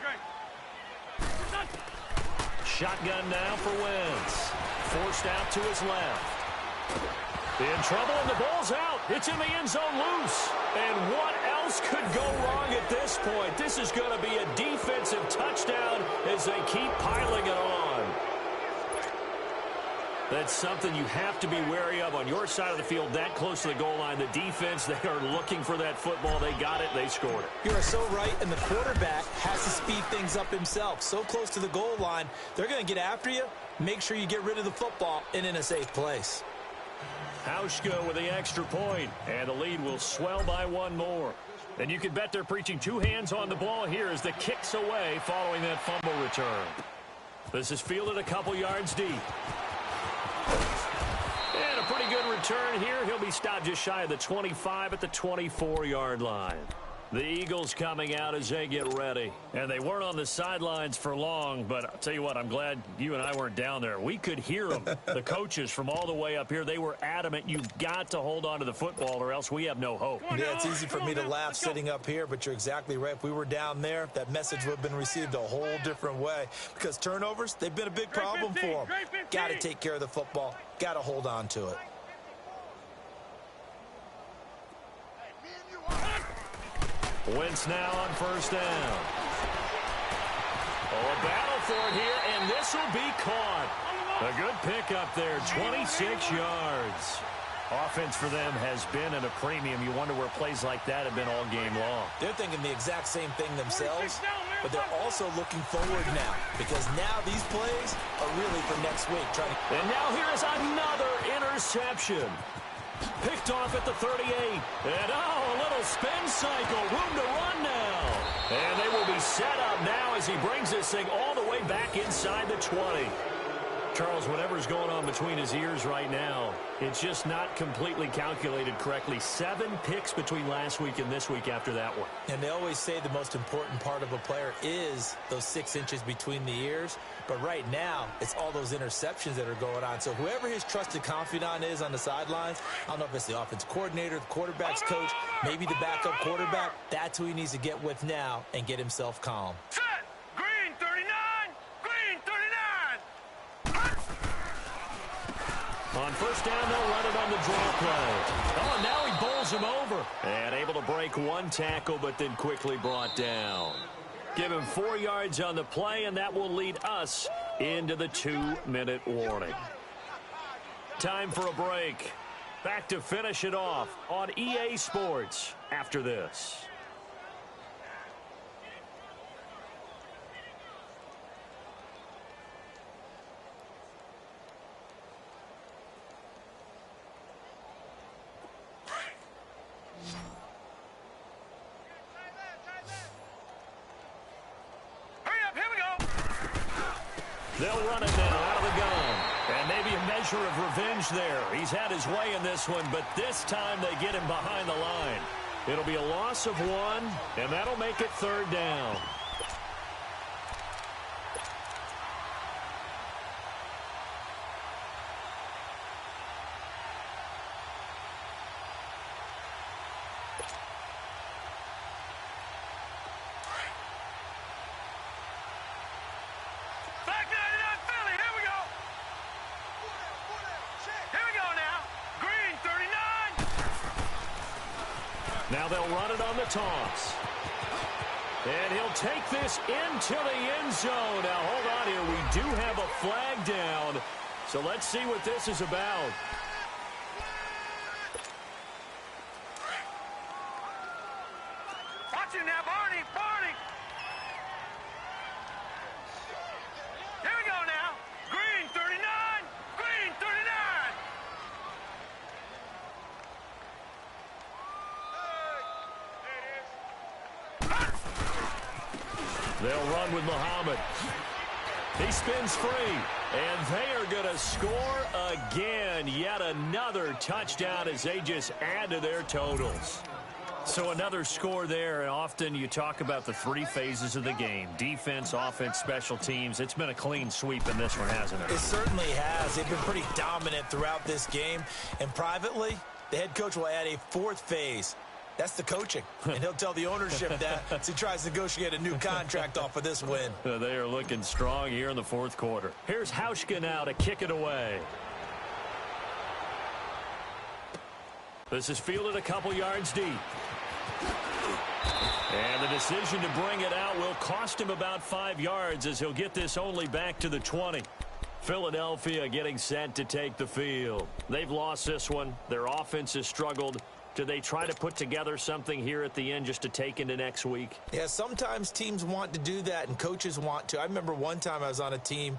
Great. Shotgun now for Wentz. Forced out to his left. In trouble, and the ball's out. It's in the end zone loose. And what else could go wrong at this point? This is going to be a defensive touchdown as they keep piling it on. That's something you have to be wary of on your side of the field, that close to the goal line. The defense, they are looking for that football. They got it. They scored it. You are so right, and the quarterback has to speed things up himself. So close to the goal line, they're going to get after you. Make sure you get rid of the football and in a safe place. Hauschka with the extra point, and the lead will swell by one more. And you can bet they're preaching 2 hands on the ball here as the kick's away following that fumble return. This is fielded a couple yards deep. And a pretty good return here. He'll be stopped just shy of the 25 at the 24-yard line. The Eagles coming out as they get ready. And they weren't on the sidelines for long, but I'll tell you what, I'm glad you and I weren't down there. We could hear them, the coaches from all the way up here. They were adamant, you've got to hold on to the football or else we have no hope. Yeah, it's easy for me to laugh sitting up here, but you're exactly right. If we were down there, that message would have been received a whole different way. Because turnovers, they've been a big problem for them. Got to take care of the football. Got to hold on to it. Wentz now on first down. Oh, a battle for it here, and this will be caught. A good pickup there, 26 yards. Offense for them has been at a premium. You wonder where plays like that have been all game long. They're thinking the exact same thing themselves, but they're also looking forward now because now these plays are really for next week. And now here is another interception. Picked off at the 38. And, a little spin cycle. Room to run now. And they will be set up now as he brings this thing all the way back inside the 20. Charles, whatever's going on between his ears right now, it's just not completely calculated correctly. 7 picks between last week and this week after that one. And they always say the most important part of a player is those 6 inches between the ears. But right now, it's all those interceptions that are going on. So whoever his trusted confidant is on the sidelines, I don't know if it's the offense coordinator, the quarterback's coach, maybe the backup quarterback, that's who he needs to get with now and get himself calm. Set! Green 39! Green 39! On first down, they'll run it on the draw play. Oh, and now he bowls him over. And able to break one tackle, but then quickly brought down. Give him 4 yards on the play, and that will lead us into the 2-minute warning. Time for a break. Back to finish it off on EA Sports after this. They'll run it now out of the gun. And maybe a measure of revenge there. He's had his way in this one, but this time they get him behind the line. It'll be a loss of 1, and that'll make it 3rd down. Now they'll run it on the toss. And he'll take this into the end zone. Now, hold on here. We do have a flag down. So let's see what this is about. Watch it now, Barney. Barney. Here we go now. Green 39. Green 39. They'll run with Muhammad. He spins free, and they are going to score again. Yet another touchdown as they just add to their totals. So another score there, and often you talk about the three phases of the game. Defense, offense, special teams. It's been a clean sweep in this one, hasn't it? It certainly has. They've been pretty dominant throughout this game. And privately, the head coach will add a fourth phase. That's the coaching. And he'll tell the ownership that as he tries to negotiate a new contract off of this win. They are looking strong here in the fourth quarter. Here's Hauschka now to kick it away. This is fielded a couple yards deep. And the decision to bring it out will cost him about 5 yards as he'll get this only back to the 20. Philadelphia getting set to take the field. They've lost this one. Their offense has struggled. Do they try to put together something here at the end just to take into next week? Yeah, sometimes teams want to do that and coaches want to. I remember one time I was on a team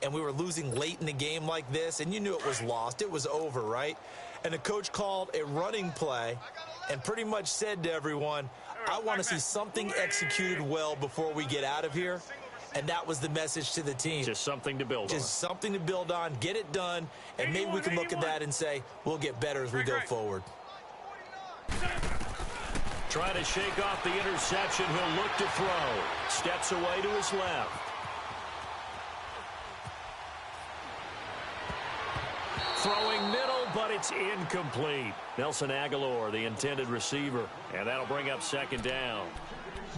and we were losing late in the game like this, and you knew it was lost. It was over, right? And the coach called a running play and pretty much said to everyone, I want to see something executed well before we get out of here. And that was the message to the team. Just something to build on. Just something to build on, get it done, and maybe we can look at that and say, we'll get better as we go forward. Trying to shake off the interception. He'll look to throw. Steps away to his left. Throwing middle, but it's incomplete. Nelson Aguilar, the intended receiver. And that'll bring up second down.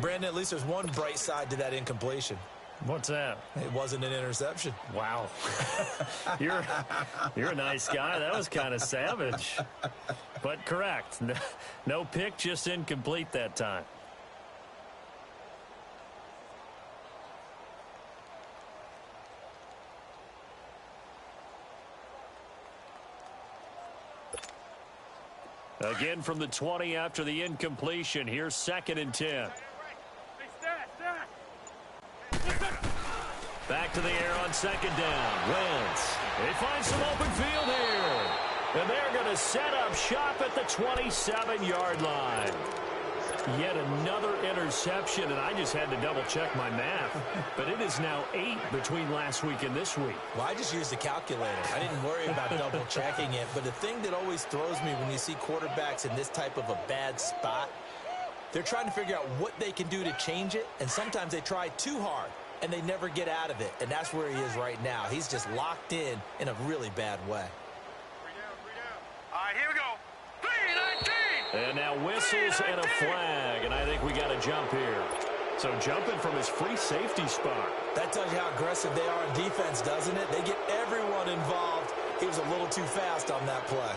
Brandon, at least there's one bright side to that incompletion. What's that? It wasn't an interception. Wow. You're a nice guy. That was kind of savage. But correct. No pick, just incomplete that time. Again from the 20 after the incompletion. Here's 2nd and 10. Back to the air on 2nd down. Wentz. They find some open field here. And they're going to set up shop at the 27-yard line. Yet another interception, and I just had to double-check my math. But it is now 8 between last week and this week. Well, I just used the calculator. I didn't worry about double-checking it. But the thing that always throws me when you see quarterbacks in this type of a bad spot, they're trying to figure out what they can do to change it, and sometimes they try too hard, and they never get out of it. And that's where he is right now. He's just locked in a really bad way. All right, here we go. 3-19. And now whistles and a flag, and I think we got a jump here. So jumping from his free safety spot. That tells you how aggressive they are on defense, doesn't it? They get everyone involved. He was a little too fast on that play.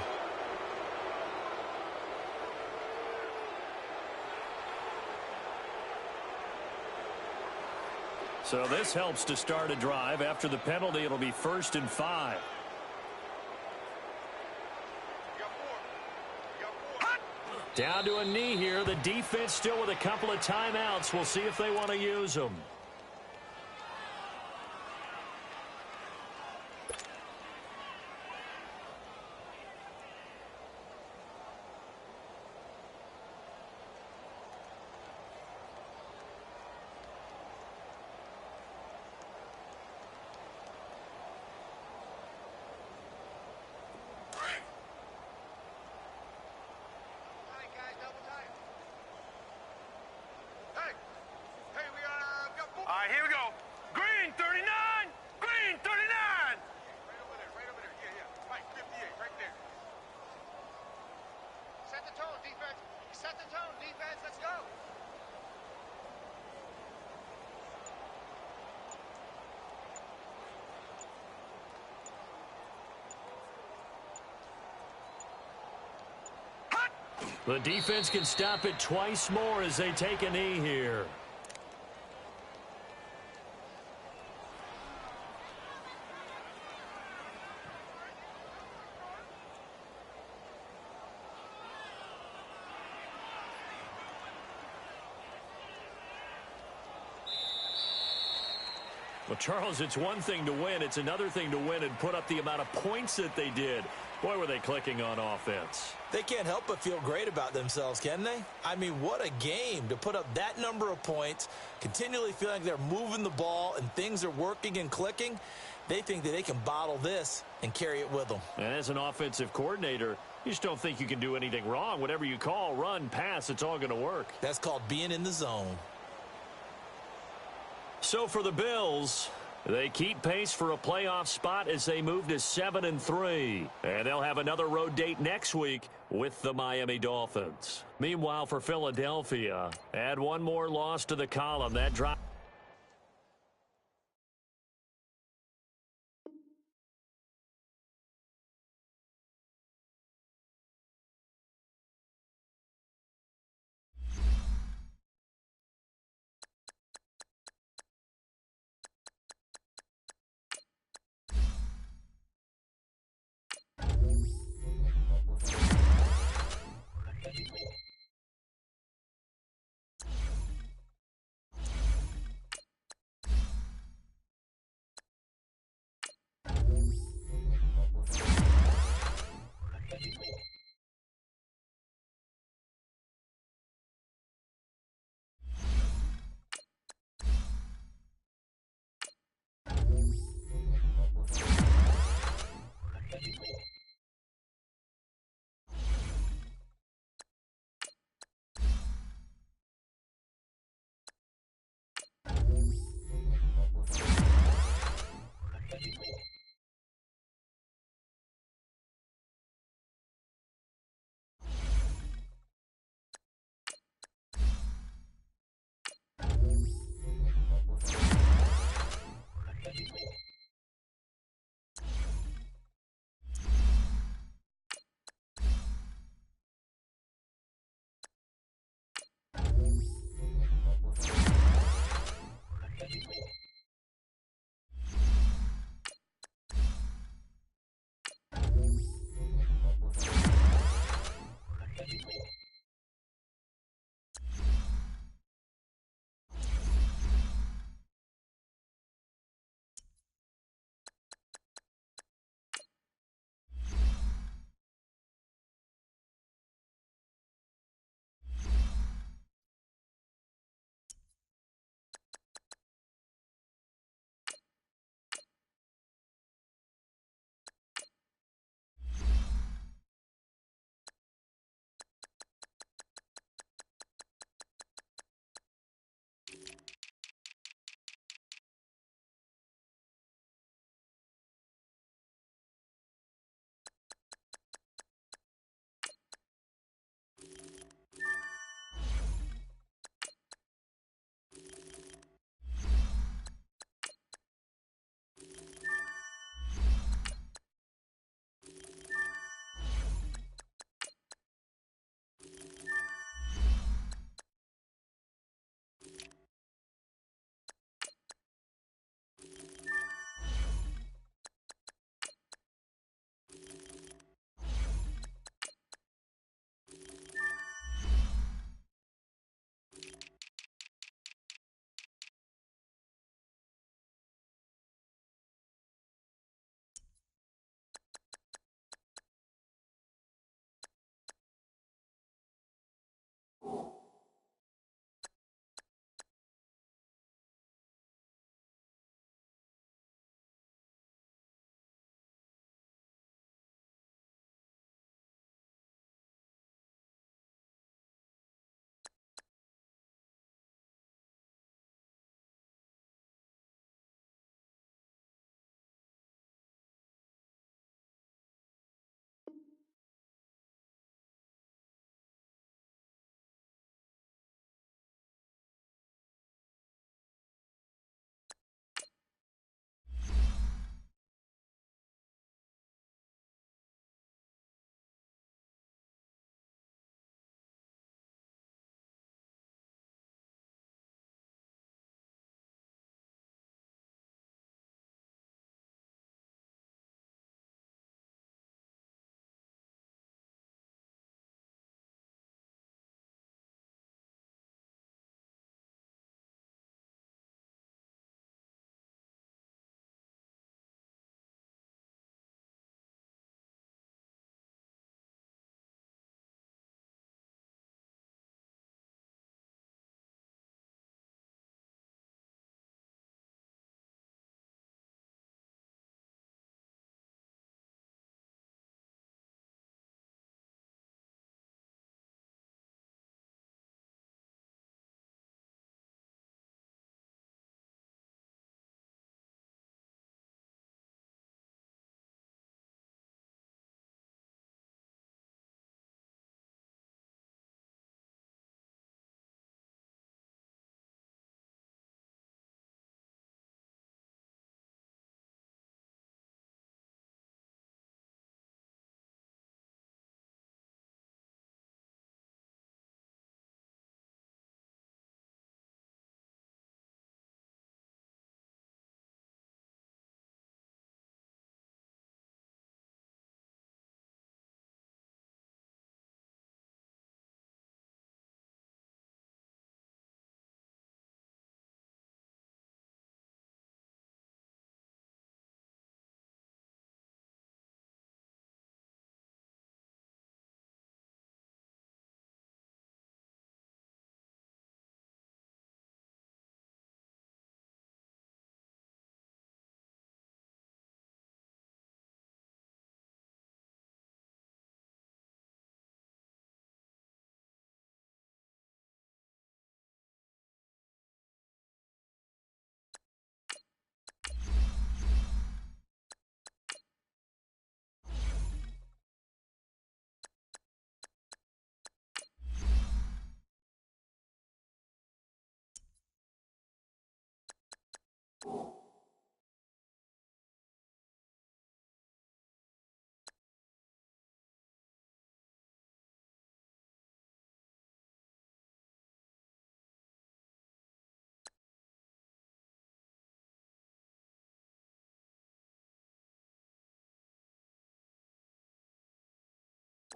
So this helps to start a drive. After the penalty, it'll be 1st and 5. Down to a knee here. The defense still with a couple of timeouts. We'll see if they want to use them. All right, here we go. Green 39. Green 39. Right over there. Right over there. Yeah. Mike 58. Right there. Set the tone, defense. Set the tone, defense. Let's go. The defense can stop it twice more as they take a knee here. Well, Charles, it's one thing to win. It's another thing to win and put up the amount of points that they did. Boy, were they clicking on offense. They can't help but feel great about themselves, can they? I mean, what a game to put up that number of points, continually feeling like they're moving the ball and things are working and clicking. They think that they can bottle this and carry it with them. And as an offensive coordinator, you just don't think you can do anything wrong. Whatever you call, run, pass, it's all going to work. That's called being in the zone. So for the Bills, they keep pace for a playoff spot as they move to 7-3. And they'll have another road date next week with the Miami Dolphins. Meanwhile, for Philadelphia, add one more loss to the column. That drop.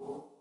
you